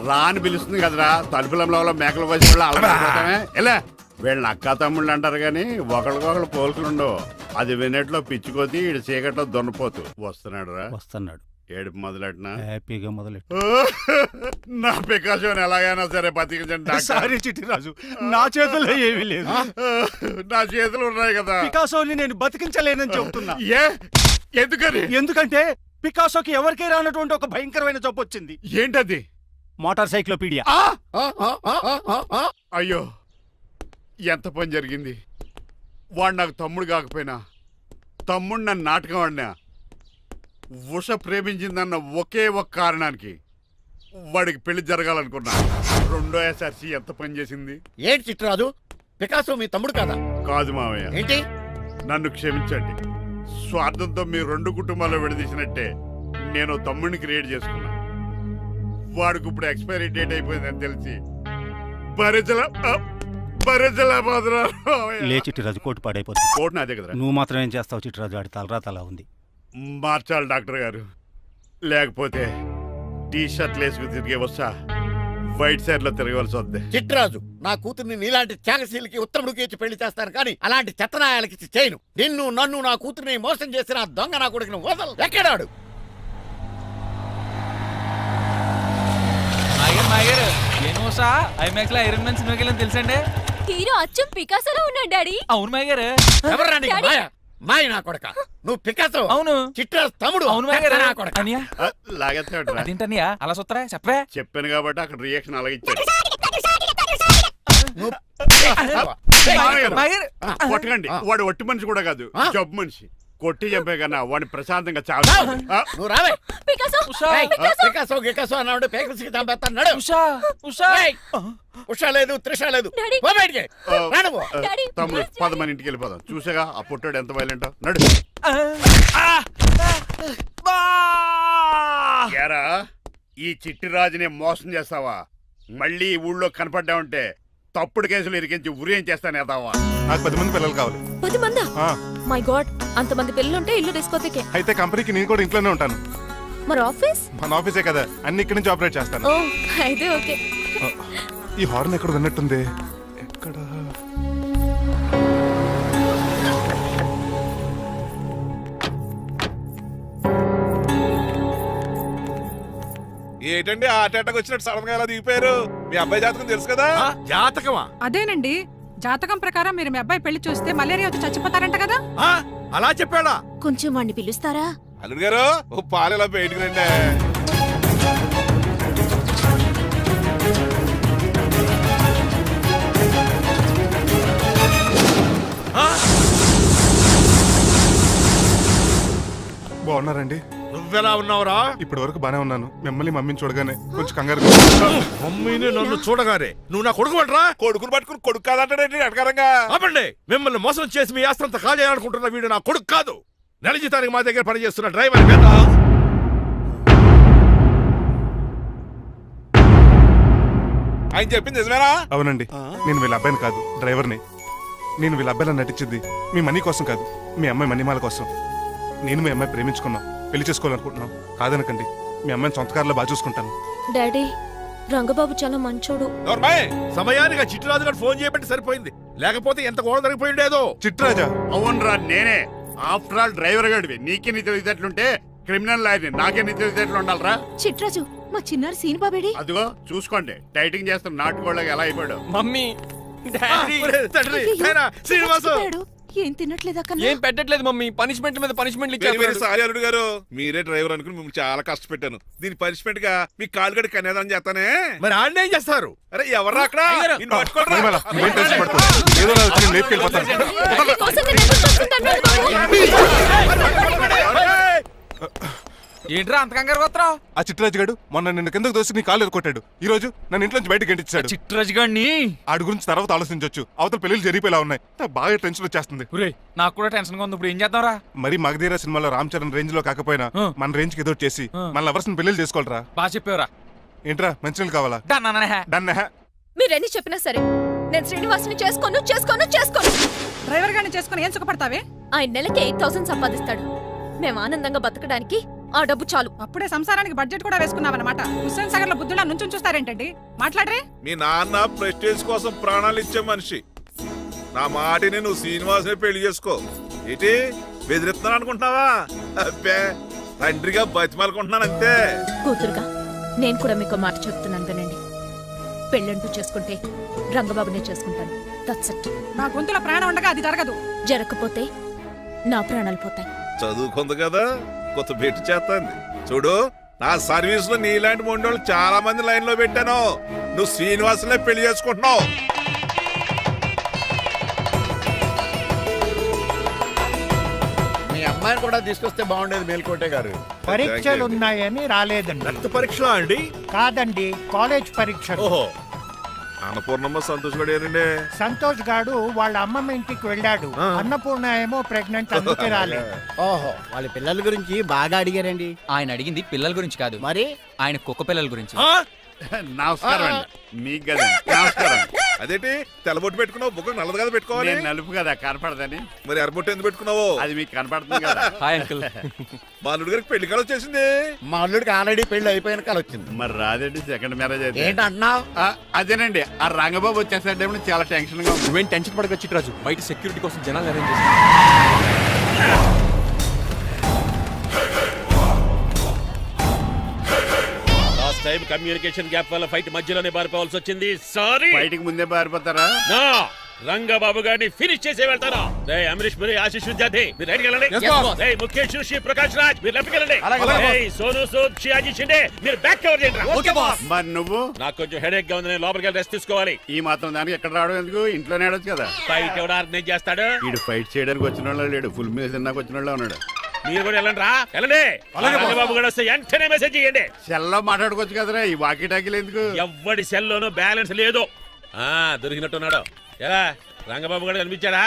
రా అని పిలుస్తుంది కదరా, తలుపులంలో మేకలు వచ్చి వాళ్ళు అలవాటమే. ఎలా వీళ్ళని అక్క తమ్ముళ్ళు అంటారు కానీ ఒకరికొకరు పోల్చులు ఉండవు. అది వినట్లో పిచ్చుకోతి, ఇటు చీకట్లో దున్నపోతు. వస్తున్నాడు రా, వస్తున్నాడు. ఏడుపు మొదలెట్నా హ్యాపీగా మొదలెట్టు. నా పికాసోని ఎలాగైనా సరే బతికించండి డాక్టర్. సారీ చిట్టిరాజు, నా చేతుల్లో ఏమీ లేదు. నా చేతులు ఉన్నాయి కదా. పికాసోని నేను బతికించలేనని చెబుతున్నా. ఏ ఎందుకని? ఎందుకంటే పికాసోకి ఎవరికీ రానటువంటి ఒక భయంకరమైన జబ్బు వచ్చింది. ఏంటది? Motor cyclopaedia. అయ్యో ఎంత పని జరిగింది. వాడు నాకు తమ్ముడు కాకపోయినా, తమ్ముడు నన్ను నాటకం ఆడినా, ఉష ప్రేమించిందన్న ఒకే ఒక కారణానికి వాడికి పెళ్లి జరగాలనుకున్నా. రెండో ఎస్ఆర్సి ఎంత పని చేసింది. ఏంటి చిట్రాజు, పికాసో మీ తమ్ముడు కాదా? కాదు మావయ్య, ఏంటి? నన్ను క్షమించండి. స్వార్థంతో మీ రెండు కుటుంబాలు విడదీసినట్టే నేను తమ్ముడిని క్రియేట్ చేసుకున్నా. వాడికి ఇప్పుడు ఎక్స్పైరీ డేట్ అయిపోయిందని తెలిసి లే చిట్టిరాజు, కోటు పాడైపోతుంది. కోట్ నాదే కదరా. నువ్వు మాత్రం ఏం చేస్తావు చిట్టిరాజు, ఆడి తలరా తలా ఉంది. మార్చాలి డాక్టర్ గారు, లేకపోతే టీ షర్ట్లు వేసుకుని తిరిగే వస్తా వైట్ సైడ్ లో తిరగవలసి వద్దే. చిట్రాజు, నా కూతుర్ని నీలాంటి త్యాగశీలకి ఉత్తముడికి ఇచ్చి పెళ్లి చేస్తాను కానీ అలాంటి చెత్తనాయాలకి ఇచ్చి చేయను. నిన్ను నన్ను నా కూతుర్ని మోసం చేసిన ఆ దొంగ నా కొడుకుని వదలు. ఎక్కడాడు? ఏమోసా ఐమాక్స్ లో ఐరన్ మ్యాన్ సినిమాకి వెళ్ళని తెలుసండి. హీరో అచ్చం పికాసోలో ఉన్నాడు డాడీ. అవును మాయ గారు. ఎవరు నీకు మాయ? మాయ నా కొడక. నువ్వు పికాసో. అవును. చిట్రాజు తమ్ముడు. అవును మాయ గారు. నా కొడక. అనియా లాగేస్తాడు. అదేంటనియా అలా చూస్తారా చెప్పే. చెప్పాను కాబట్టి అక్కడ రియాక్షన్ అలాగే ఇచ్చాడు. నువ్వు మాయగారు. కొట్టకండి, వాడు ఒట్టి మనిషి కూడా కాదు, జబ్బు మనిషి. కొట్టి చంపే కన్నా వాడిని ప్రశాంతంగా చావు. నువ్వు రావే. పికాసో ఏయ్, పికాసో గికాసో అన్నాడు, పేకల్స్కి చంపేస్తాను. నడు. ఉషా ఉషా. ఏయ్, ఉషా లేదు, త్రిష లేదు. డాడీ. పో బయటికి. రా నువ్వు. డాడీ, తమ్ముడు ప్లీజ్ పద మన ఇంటికి వెళ్ళిపోదాం. చూసాగా ఆ పుట్టాడు ఎంత వైలెంట్. నడు. ఏరా, ఈ చిట్టి రాజుని మోసం చేస్తావా? మళ్ళీ ఈ ఊళ్ళో కనపడ్డావంటే తప్పుడు కేసులు ఇరికించి ఉరేం చేస్తాను ఎదావా. నాకు 10 మంది పిల్లలు కావాలి. 10 మందా? ఆ, మై గాడ్, అంతమంది పిల్లలుంటే ఇల్లు డిస్కోతేకే. అయితే కంపెనీకి నేను కూడా ఇంట్లోనే ఉంటాను. మరి ఆఫీస్? మన ఆఫీసే కదా, అన్ని ఇక్కడి నుంచి ఆపరేట్ చేస్తాను. ఓ అయితే ఓకే. ఈ హార్న్ ఎక్కడ విన్నట్టుంది. ఎక్కడ? ఏంటండి ఆ అటాక్ వచ్చినట్టు సడన్ గా ఎలా దిగిపోయారు? మీ అబ్బాయి జాతకం తెలుసు కదా. జాతకమా? అదేనండి, జాతకం ప్రకారం మీరు మీ అబ్బాయి పెళ్లి చూస్తే మలేరియా వచ్చి చచ్చిపోతారంట కదా. అలా చెప్పాడా? కొంచెం వాడిని పిలుస్తారా? అల్లుడు గారు ఓ పాలు ఇలా బయటకు రండి. బాగున్నారండి? నువ్వెలా ఉన్నావురా? ఇప్పటి వరకు బానే ఉన్నాను. మిమ్మల్ని మమ్మీని చూడగానే కొంచెం కంగారు. మమ్మీని నన్ను చూడగానే నువ్వు నా కొడుకు అంటరా? కొడుకుని పట్టుకుని కొడుకు కాదంటాడేంటి అడగారంగా. ఆపండి. మిమ్మల్ని మోసం చేసి మీ ఆస్తంతా కాజేయాలనుకుంటున్న వీడు నా కొడుకు కాదు. నెల జీతానికి మా దగ్గర పనిచేస్తున్న డ్రైవర్. ఆయన చెప్పింది నిజమేనా? అవునండి, నేను వీళ్ళ అబ్బాయిని కాదు, డ్రైవర్ని. నేను వీళ్ళ అబ్బాయిలా నటించింది మీ మనీ కోసం కాదు, మీ అమ్మాయి మణిమాల కోసం. నేను మీ అమ్మాయి ప్రేమించుకున్నాం, పెళ్లి చేసుకోవాలనుకుంటున్నాం. కాదనకండి, మీ అమ్మాయిని సొంత కారులో బాగా చూసుకుంటాను. డాడీ, రంగబాబు చాలా మంచోడు. సమయానికి చిట్టురాజు గారు ఫోన్ చేయబట్టి సరిపోయింది, లేకపోతే ఎంత గోడ జరిగిపోయిండేదో. చిట్రాజా? అవునరా, నేనే. ఆఫ్టర్ ఆల్ డ్రైవర్ గడివి. నీకే నీ తెలివితేటలుంటే క్రిమినల్ లాయర్ని, నాకే నీ తెలివితేటలు ఉండాలరా. చిట్రాజు, మా చిన్నారి సీన్ బాబేడి. అదిగో చూసుకోండి, టైటింగ్ చేస్తున్న నాటుకోళ్ళగా ఎలా అయిపోయాడు. Mummy, daddy. శ్రీనివాసు ఏం తినట్లేదా కన్నా? ఏం పెట్టట్లేదు మమ్మీ, పనిష్మెంట్ మీద పనిష్మెంట్ వెరీ వెరీ సారీ అల్లుడు గారు. మీరే డ్రైవర్ అనుకుని మిమ్మల్ని చాలా కష్టపెట్టాను. దీని పనిష్మెంట్ గా మీ కాలు గడి కన్యాదానం చేస్తానే. మరి ఆడిని ఏం చేస్తారు? అరే ఎవర్రా అక్కడ? నిన్ను పట్టుకోరా. మణిమాల, నువ్వేం టెన్షన్ పడుకో. ఏదో నా వచ్చి నేను లేపుకెళ్ళిపోతాను. కోసం నేను ఎదురు చూస్తుంటాను బాబు. ఏంట్రా అంత కంగారు పోతున్నావు? ఆ చిట్రాజు గారు మొన్న నిన్ను కిందకు దోసి నీ కాలు ఎదుకొట్టాడు. ఈ రోజు నన్ను ఇంట్లో నుంచి బయటకు గంటించాడు. చిట్రాజు గారిని ఆడి గురించి తర్వాత ఆలోచించవచ్చు. అవతల పెళ్లిళ్ళు జరిగిపోయేలా ఉన్నాయి. నాకు బాగా టెన్షన్ వచ్చేస్తుంది. నాకు కూడా టెన్షన్ గా ఉంది. ఇప్పుడు ఏం చేద్దాంరా? మరి మగధీర సినిమాలో రామ్ చరణ్ రేంజ్ లో కాకపోయినా మన రేంజ్ కి ఎదురు చేసి మన లవర్స్ పెళ్లి చేసుకోవాలరా. బాగా చెప్పేవరా. ఏంట్రా మంచినీళ్ళు కావాలా? డన్. డన్. మీరెన్ని చెప్పినా సరే నేను శ్రీనివాసుని చేసుకోను. డ్రైవర్ గారిని చేసుకుని ఏం సుఖపడతావే? ఆయన నెలకి 8,000 సంపాదిస్తాడు. మేము ఆనందంగా బతకడానికి ఆ డబ్బు చాలు. అప్పుడే సంసారానికి బడ్జెట్ కూడా వేసుకున్నావన్నమాట. హుస్సేన్ సాగర్ లో బుద్ధులా నుంచుని చూస్తారేంటండి? మాట్లాడరే. మీ నాన్న ప్రెస్టేజ్ కోసం ప్రాణాలు ఇచ్చే మనిషి. నా మాటిని నువ్వు శ్రీనివాసుని పెళ్లి చేసుకో. ఏంటి బెదిరిస్తున్నాను అనుకుంటున్నావా? అబ్బే తండ్రిగా బతిమాలకుంటున్నాను అంతే. కూతురుగా నేను కూడా మీకు మాట చెప్తున్నాను వినండి. పెళ్ళంటూ చేసుకుంటే రంగబాబునే చేసుకుంటాను. That's it. నా గొంతులో ప్రాణం ఉండగా అది జరగదు. జరగకపోతే నా ప్రాణాలు పోతాయి. చదువుకుంది కదా, కొత్త బెట్టి చేస్తాంది. చూడు, నా సర్వీస్ లో నీలాంటి మొండోళ్ళు చాలా మంది లైన్ లో పెట్టాను. నువ్వు శ్రీనివాసులే పెళ్లి చేసుకుంటున్నావు. మీ అమ్మాయిని కూడా తీసుకొస్తే బాగుండేది మేల్కోటే గారు. పరీక్షలు ఉన్నాయని రాలేదండి. రక్త పరీక్ష అండి? కాదండి, కాలేజ్ పరీక్ష. ఓహో, అన్నపూర్ణమ్మ సంతోష్ గడేనండి. సంతోష్ గాడు వాళ్ళ అమ్మమ్మ ఇంటికి వెళ్ళాడు. అన్నపూర్ణ ఏమో ప్రెగ్నెంట్, అందుకే రాలేదు. ఓహో, వాళ్ళ పిల్లల గురించి బాగా అడిగారండి. ఆయన అడిగింది పిల్లల గురించి కాదు, మరి ఆయన కుక్క పిల్లల గురించి. నమస్కారం అండి. మీకు కదా నమస్కారం. అదేంటి తెల్లబొట్టు పెట్టుకున్నావు? బుగ్గ నల్లది కదా పెట్టుకోవాలి. నేను నలుపు కదా కనపడదని. మరి ఎర్రబొట్టు ఎందుకు పెట్టుకున్నావు? అది మీకు కనపడుతుంది కదా. Hi uncle. మా అల్లుడు గారికి పెళ్లి కాలం వచ్చేసింది. మా అల్లుడికి ఆల్రెడీ పెళ్లి అయిపోయిన కాలం వచ్చింది. మరి రాదండి, సెకండ్ మ్యారేజ్ అయితే. ఏంటంటున్నావు? అదేనండి, ఆ రంగబాబు వచ్చేసరికి చాలా టెన్షన్ గా ఉంది. నువ్వేం టెన్షన్ పడక చిట్రాజు, బయట సెక్యూరిటీ కోసం జనాలు అరేంజ్ చేసి. టైం కమ్యూనికేషన్ గ్యాప్ వల్ల ఫైట్ మధ్యలోనే పారిపోవాల్సి వచ్చింది. సారీ. బయటికి ముందే పారిపోతారా? నా రంగబాబు గారిని ఫినిష్ చేసే వెళ్తారా? రే అమరీష్ పురి, ఆశీష్ విద్యార్థి మీరు రైట్కి వెళ్ళండి. రే ముఖేష్ శ్రీ ప్రకాష్ రాజ్ మీరు లెఫ్ట్కి వెళ్ళండి. రే సోను సూద్ షియాజీ షిండే మీరు బ్యాక్ కవర్ చేయండి. మరి నువ్వు? నాకు కొంచెం హెడేక్ గా ఉంది, నేను లోపలికి వెళ్ళి రెస్ట్ తీసుకోవాలి. ఈ మాత్రం దానికి ఎక్కడ రావడం ఎందుకు? ఇంట్లోనే ఆడొచ్చు కదా. ఫైట్ ఎవడు ఆర్గనైజ్ చేస్తాడు? వీడు ఫైట్ చేయడానికి వచ్చిన వాళ్ళు లేడు, ఫుల్ మీద తిన్నాక వచ్చిన వాళ్ళు ఉన్నాడు. మీరు కూడా వెళ్ళండి రా, వెళ్ళండి. రంగబాబు గారు వస్తే వెంటనే మెసేజ్ చేయండి. సెల్లో మాట్లాడుకోవచ్చు కదరా, ఈ వాకీ టాకీలు ఎందుకు? ఎవ్వడి సెల్లోనూ బ్యాలెన్స్ లేదు. దొరికినట్టున్నాడు. ఎలా రంగబాబు గారు కనిపించాడా?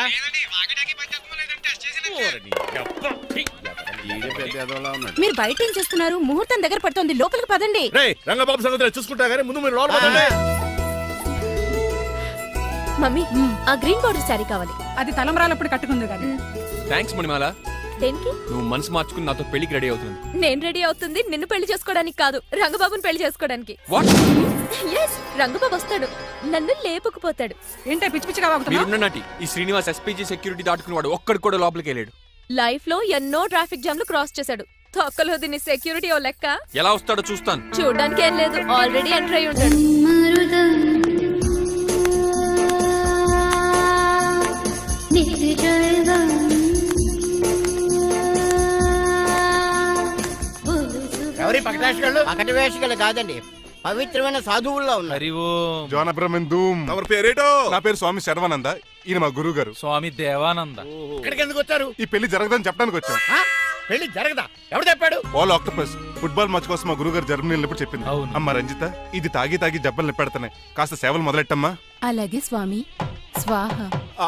ఈడే పెద్ద ఎదవలా ఉన్నాడు. మీరు బయట ఏం చేస్తున్నారు? ముహూర్తం దగ్గర పడుతోంది, లోపలికి పదండి. రే రంగబాబు సంగతి చూసుకుంటా గానీ ముందు మీరు లోపల పదండి. మమ్మీ, ఆ గ్రీన్ బార్డర్ శారీ కావాలి. అది తలంబ్రాలప్పుడు కట్టుకుంది కానీ. థ్యాంక్స్ మణిమాల. దేనికి? నువ్వు మనసు మార్చుకుని నాతో పెళ్లికి రెడీ అవుతుంది. నేను రెడీ అవుతుంది నిన్ను పెళ్లి చేసుకోవడానికి కాదు, రంగబాబుని పెళ్లి చేసుకోవడానికి. వాట్? ఎస్, రంగబాబు వస్తాడు, నన్ను లేపుకుపోతాడు. ఏంటే పిచ్చి పిచ్చిగా వాగుతున్నావు? మీరున్నటి ఈ శ్రీనివాస్ ఎస్పీజీ సెక్యూరిటీ దాటుకుని వాడు ఒక్కడు కూడా లోపలికి వెళ్ళాడు. లైఫ్ లో ఎన్నో ట్రాఫిక్ జామ్లు క్రాస్ చేశాడు. తొక్కలో దీన్ని సెక్యూరిటీ ఓ లెక్క. ఎలా వస్తాడో చూస్తాను. చూడ్డానికి ఏం లేదు, ఆల్రెడీ ఎంటర్ అయి ఉంటాడు. ఎవరి పకటాషికళ్ళు? పకటి వేషికలు కాదండి, పవిత్రమైన సాధువుల్లో ఉన్నారు. జోన బ్రహ్మన్ తమరి పేరేటో? నా పేరు స్వామి శర్వానంద. ఈయన మా గురువు గారు స్వామి దేవానంద. ఇక్కడికి ఎందుకు వచ్చారు? ఈ పెళ్లి జరగదని చెప్పడానికి వచ్చాం. పెళ్లి జరగదా? ఎవడు చెప్పాడు? ఆల్ ఆక్టోపస్ ఫుట్బాల్ మ్యాచ్ కోసం మా గురువు గారు జర్మనీ వెళ్ళినప్పుడు చెప్పింది. అమ్మ రంజిత, ఇది తాగి తాగి జబ్బలు నిప్పెడతానే, కాస్త సేవలు మొదలెట్టమ్మా. అలాగే స్వామి. స్వాహ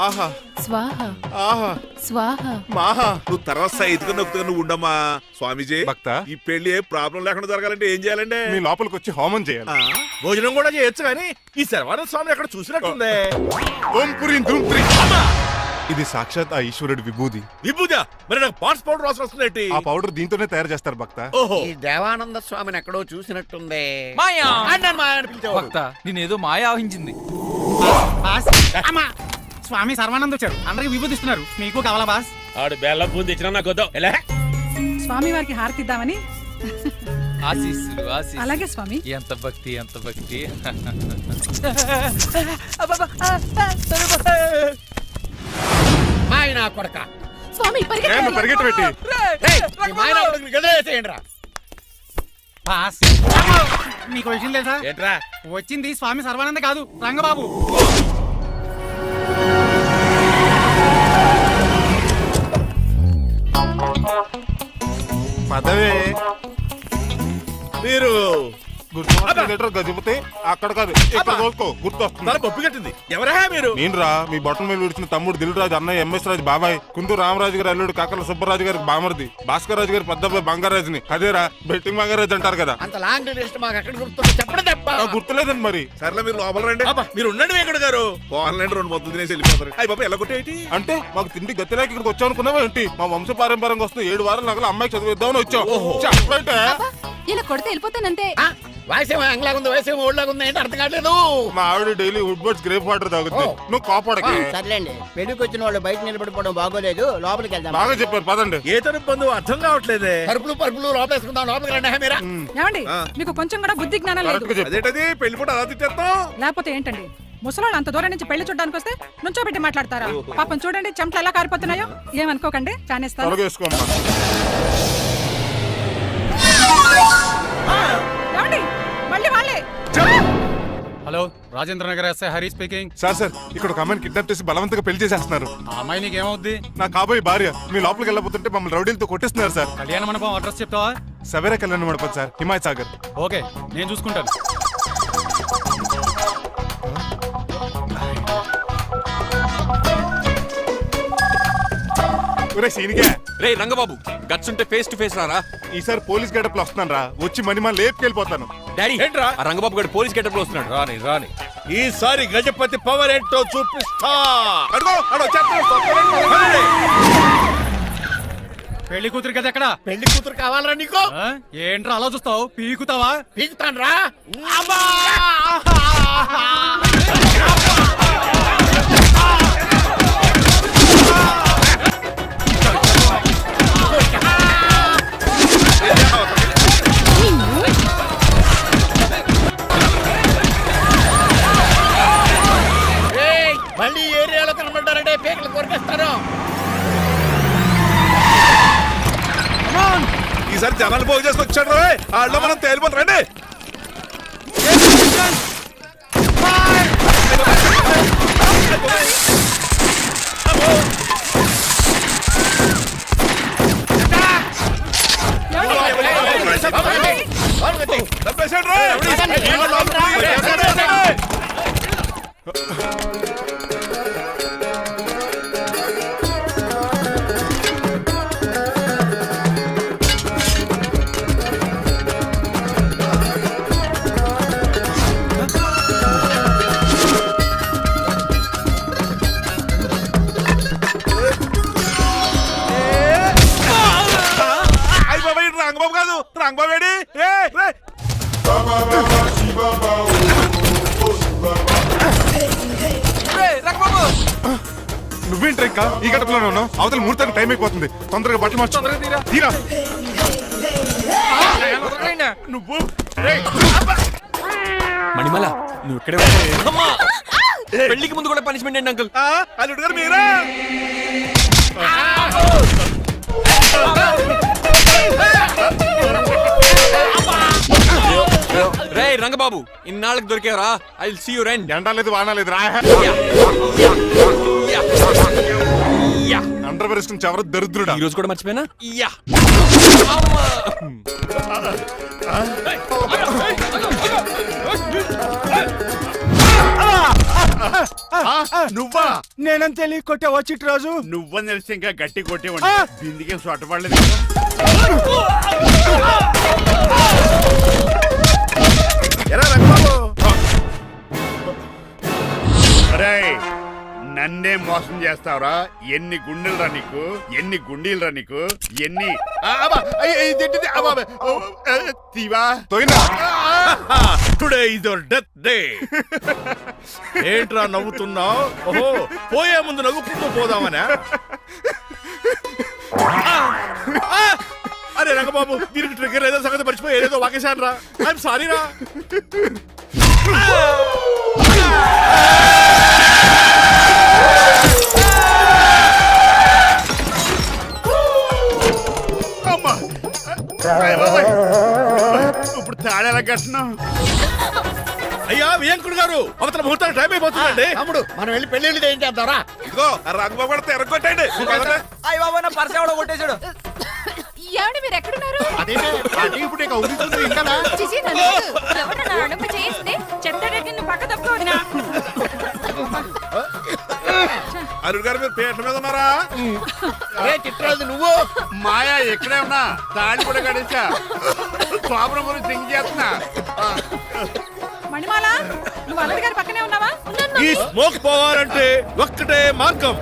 ఆహా స్వాహ ఆహా స్వాహ. మాహా, నువ్వు తర్వాత సైతుగా నొక్కుతుగా నువ్వు ఉండమ్మా. స్వామీజీ, భక్త, ఈ పెళ్లి ఏ ప్రాబ్లం లేకుండా జరగాలంటే ఏం చేయాలండి? మీ లోపలికి వచ్చి హోమం చేయాలి. భోజనం కూడా చేయొచ్చు కానీ ఈ శర్వానంద స్వామి ఎక్కడ చూసినట్టుంది. ఓం పురి ధూమ్ పురి. ఇది సాక్షాత్ ఆ ఈశ్వరుడు విభూది. విభూజ, మరి నాకు పాట్స్ పౌడర్ అవసరం వస్తుంది. ఆ పౌడర్ దీంతోనే తయారు చేస్తారు భక్త. ఓహో, ఈ దేవానంద స్వామిని ఎక్కడో చూసినట్టుంది. మాయా మాయా అని పిలిచేవాడు. భక్త, నేనేదో మాయా ఆవహించింది. స్వామి సర్వానంద్ వచ్చాడు, అందరికి విభూతిస్తున్నారు. మీకు కావాలా బాస్? ఆడు బెల్లం పూంది ఇచ్చినా నాకు వద్దు. ఎలా? స్వామి వారికి హారతి ఇద్దామని. ఆశీస్సులు ఆశీస్సులు. అలాగే స్వామి. ఎంత భక్తి ఎంత భక్తి. మాయ నా కొడక. స్వామి పరిగెట్టు పెట్టి బాస్, మీకు విషయం తెలుసా? ఏంట్రా? వచ్చింది స్వామి సర్వానంద కాదు, రంగబాబు. పదవే. మీరు గజపతి అక్కడ కాదు ఇక్కడ తోలుకో గుర్తొస్తుంది. తల పప్పు కట్టింది. ఎవరా మీరు? నేను రా మీ బొట్టల మీద విడిచిన తమ్ముడు దిల్ రాజు, అన్నయ్య ఎంఎస్ రాజు బాబాయ్, కుందూరు రామరాజు గారి అల్లుడు కాకల సుబ్బరాజు గారికి బామర్ది, భాస్కర్ రాజు గారి పెద్దబ్బాయి బంగారాజుని. అదేరా బెట్టింగ్ బంగారాజు అంటారు కదా. అంత లాంగ్ లిస్ట్ మాకు ఎక్కడ గుర్తుంది చెప్పండి తప్ప. గుర్తులేదండి మరి. సర్లే మీరు లోపల రండి. మీరు ఉండండి వెంకట గారు. ఆన్లైన్ 2 మొత్తం తినేసి వెళ్ళిపోతారు. అయ్యి బాబా ఎలా కొట్టేటి అంటే మాకు తిండి గతిలేక ఇక్కడికి వచ్చాం అనుకున్నావా ఏంటి? మా వంశ పారంపర్యంగా వస్తే 7 వారాలు నగల అమ్మాయి చదివిద్దామని వచ్చాం. చెప్పంటే ఇలా కొడితే వెళ్ళిపోతానంతే. వయసేమో యంగ్లాగా ఉంది, వయసేమో ఓల్డ్ లాగా ఉంది, ఏంటి అర్థం కావట్లేదు. మా ఆవిడ daily Woodward's gripe water తాగుతుంది. నువ్వు కాపాడకి. సర్లేండి, పెళ్లికి వచ్చిన వాళ్ళు బయట నిలబడిపోవడం బాగోలేదు, లోపలికి వెళ్దాం. బాగా చెప్పారు పదండి. ఏ తరపు బంధువు అర్థం కావట్లేదే. పరుపులు లోపలేసుకుందాం, లోపలికి రండి. మీరా ఏమండి మీకు కొంచెం కూడా బుద్ధి జ్ఞానం లేదు. కరెక్ట్గా చెప్పు. అదేంటది పెళ్లి కూడా అలా తిట్టేస్తాం. లేకపోతే ఏంటండి ముసలాళ్ళు అంత దూరం నుంచి పెళ్లి చూడడానికి వస్తే నుంచోబెట్టి మాట్లాడతారా? పాపం చూడండి చెమటలు ఎలా కారిపోతున్నాయో. ఏమనుకోకండి, ఫ్యానేస్తాను. త్వరగా వేసుకోమ్మా. ఏమండి మళ్ళీ వాళ్ళే. Hello, Rajendra Nagar SI Hari speaking. Sir ఇక్కడ ఒక అమ్మాయిని కిడ్నాప్ చేసి బలవంతంగా పెళ్లి చేసేస్తున్నారు. ఆ అమ్మాయి నీకేమవుద్ది? నా కాబోయే భార్య. మీ లోపలికి వెళ్ళబోతుంటే మమ్మల్ని రౌడీలతో కొట్టేస్తున్నారు సార్. కళ్యాణ మండపం అడ్రస్ చెప్తావా? సవేరా కళ్యాణ మండపం సార్, హిమాయత్ సాగర్. ఓకే, నేను చూసుకుంటాను. రే రంగబాబు, గట్స్ ఉంటే ఫేస్ టు ఫేస్ రారా. ఈసారి పోలీస్ గెటప్ లో వస్తున్నాను రా. వచ్చి మని లేపుకెళ్ళిపోతాను. డాడీ ఏంట్రా? ఆ రంగబాబు గారు పోలీస్ గెటప్ లో వస్తున్నాడు. రాని ఈసారి గజపతి పవర్ ఏంటో చూపిస్తా. అడుగో పెళ్లి కూతురు కదా ఎక్కడ? పెళ్లి కూతురు కావాలరా నీకు? ఏంట్రా అలా చూస్తావు? పీకుతావా? పీకుతాను రా. మళ్ళీ ఏరియాలో కనబడ్డారంటే పేకలు కొరికేస్తారు. ఈసారి జనాలు పోగు చేసుకొచ్చాడు. వాళ్ళు మనం తేలిపోతారండి. రంగబాబు కాదు, రంగబాబు ఏడి? నువ్వేంటి ఇంకా ఈ గడపలోనే ఉన్నావు? అవతల ముహూర్తానికి టైం అయిపోతుంది. తొందరగా బట్టలు మార్చు. తీరా. నువ్వు మణిమల, నువ్వు ఇక్కడే పెళ్లికి ముందు కూడా పనిష్మెంట్ ఏంటి అంకుల్? అల్లుడు గారు మీరా? రే రంగబాబు, ఇన్నాళ్ళకి దొరికేవరా? ఐ విల్ సీ యు రెండ్. ఎండాలేదు వానాలేదు రా. అండర్ వేసుకుని ఎవరు దరిద్రుడా. ఈ రోజు కూడా మర్చిపోయినా. నువ్వా? నేనని తెలియ కొట్టే వచ్చి రోజు నువ్వని తెలిసి ఇంకా గట్టి కొట్టేవాడి. బిందికే సొట్టపడలేదు. ఎలా రంగబాబు? రేయ్, నన్నే మోసం చేస్తావురా? ఎన్ని గుండెలరా నీకు? ఎన్ని గుండీలరా నీకు? ఎన్ని తీవా? Today is your death day. ఏంట్రా నవ్వుతున్నావు? ఓహో, పోయే ముందు నవ్వుకుంటూ పోదామనా? అరే రంగబాబు, దీనికి ట్రిగ్గర్ ఏదో సంగతి మర్చిపోయి ఏదో వాకేశాను రా. ఐఎమ్ సారీ రా. ఇప్పుడు తాడేలా కట్టినావు? అయ్యా వియంకుడు గారు, అవతల ముహూర్తానికి టైం అయిపోతుందండి. తమ్ముడు, మనం వెళ్ళి పెళ్లి ఏం చేద్దాంరా? ఇదిగో రంగబాబు కూడా ఎరగొట్టండి. కొట్టేశాడు. ఏమండి మీరు ఎక్కడున్నారు? అదేంటి ఇప్పుడు చిచి, నన్ను అల్లుడు గారు మీరు పేట మీద ఉన్నారా? అరే చిట్రాజు నువ్వు మాయా ఎక్కడే ఉన్నా తాళి కూడా గడిచా స్వాపరం గురించి థింక్ చేస్తున్నా. మణిమాల నువ్వు అల్లుడి గారి పక్కనే ఉన్నావా? ఈ స్మోక్ పోవాలంటే ఒక్కటే మార్గం.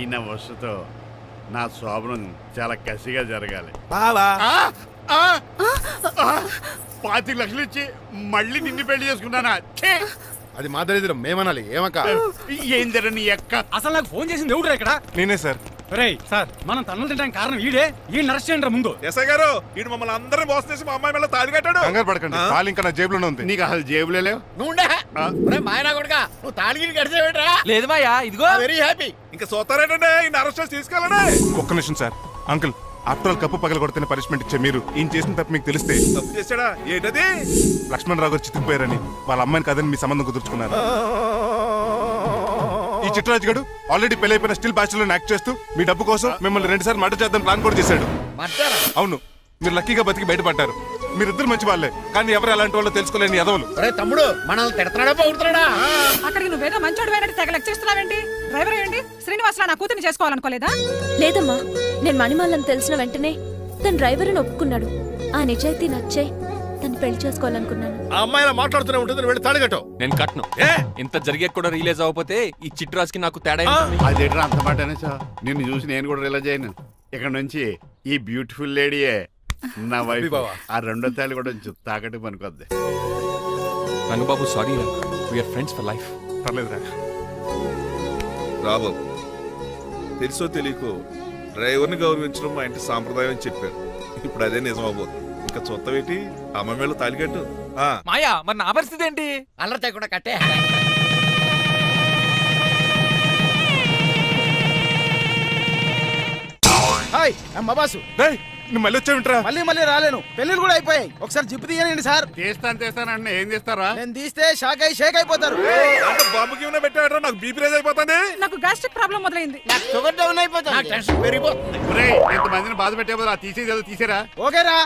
ఈయన వస్తుతో నా శోభనం చాలా కసిగా జరగాలి. బావా 25 లక్షలు ఇచ్చి మళ్ళీ నిన్ను పెళ్లి చేసుకున్నానా? ఛే! అది మా దరిద్రం మేమనాలి ఏమక్క? ఏం జరని ఎక్క అసలు నాకు ఫోన్ చేసింది ఎవడు ఇక్కడ? నేనే సార్. రేయ్ సార్, మనం తన్నులు తినడానికి కారణం ఈడే. ఈ నర్స్ చేయండి ముందు. ఎస్ఐ గారు ఈడు మమ్మల్ని అందరినీ మోసం చేసి మా అమ్మాయి మీద తాళి కట్టాడు. కంగారు పడకండి, తాళి ఇంకా నా జేబులోనే ఉంది. నీకు అసలు జేబులే లేవు. నువ్వు మాయనా కొడుకా నువ్వు తాడిగిరి గడిచేవేట్రా? లేదు మాయా, ఇదిగో. Very happy. ఇంకా చూస్తారేటండి ఈ అరెస్ట్ చేసి తీసుకెళ్ళండి. ఒక్క నిమిషం sir. Uncle, after all cup పగల కొడితేనే పనిష్మెంట్ ఇచ్చే మీరు ఈయన చేసిన తప్పు మీకు తెలిస్తే తప్పు చేశాడా? ఏంటది? లక్ష్మణరావు గారు చితికిపోయారని వాళ్ళ అమ్మాయిని కాదని మీ సంబంధం కుదుర్చుకున్నారు. ఈ చిట్రాజు గడు ఆల్రెడీ పెళ్ళైపోయిన స్టిల్ బ్యాచులర్ యాక్ట్ చేస్తూ మీ డబ్బు కోసం మిమ్మల్ని 2 సార్లు మర్డర్ చేద్దాం ప్లాన్ కూడా చేశాడు. అవును, మీరు లక్కీగా బతికి బయటపడ్డారు. మీరిద్దరు మంచి వాళ్ళే, కానీ ఎవరు అలాంటి వాళ్ళు తెలుసుకోలేని ఎదవలు. అరే తమ్ముడు మనల్ని తిడతాడా పోగుతున్నాడా? అక్కడికి నువ్వేదో మంచోడు పోయినట్టు తెగ లెక్చేస్తున్నావేంటి? డ్రైవర్ ఏంటి? శ్రీనివాసరావు నా కూతుర్ని చేసుకోవాలనుకోలేదా? లేదమ్మా, నేను మణిమాలని తెలిసిన వెంటనే తన డ్రైవర్ అని ఒప్పుకున్నాడు. ఆ నిజాయితీ నచ్చే తను పెళ్లి చేసుకోవాలనుకున్నాను. ఆ అమ్మాయి ఇలా మాట్లాడుతూనే ఉంటుంది, వెళ్ళి తాళి కట్టు. నేను కట్ను. ఇంత జరిగే కూడా రిలీజ్ అవ్వకపోతే ఈ చిట్రాజ్కి నాకు తేడా అదేంట్రా అంత మాట అనేసా? నిన్ను చూసి నేను కూడా రిలైజ్ అయ్యాను. ఇక్కడ నుంచి ఈ బ్యూటిఫుల్ లేడీయే నా వైఫ్. ఆ 2వ తాళి కూడా తాకట్టు పనికొద్ది. రంగబాబు సారీ రా, వీఆర్ ఫ్రెండ్స్ ఫర్ లైఫ్. పర్లేదురా. రాబాబు తెలుసో తెలియకో డ్రైవర్ని గౌరవించడం మా ఇంటి సాంప్రదాయం అని చెప్పారు. ఇప్పుడు అదే నిజం అవబోతుంది. ఇంకా చూస్తావేటి? అమ్మ మేళ తాళి కట్టు. మాయా, మరి నా పరిస్థితి ఏంటి? అల్లరి తగ్గకుండా కట్టే. హాయ్ అమ్మ బాసు. డేయ్, నువ్వు మళ్ళీ వచ్చావింట్రా? మళ్ళీ రాలేను. పెళ్లిళ్ళు కూడా అయిపోయాయి. ఒకసారి జిప్పు తీయండి సార్. తీస్తాను ఏం చేస్తారా? నేను తీస్తే షేక్ అయిపోతారు. అంటే బాంబుకి ఏమైనా పెట్టాడు? నాకు బీపీ రేజ్ అయిపోతుంది. నాకు గ్యాస్ట్రిక్ ప్రాబ్లం మొదలైంది. షుగర్ డౌన్ అయిపోతుంది. టెన్షన్ పెరిగిపోతుంది. ఇంతమందిని బాధ పెట్టే బదులు తీసేది తీసేరా? ఓకేరా.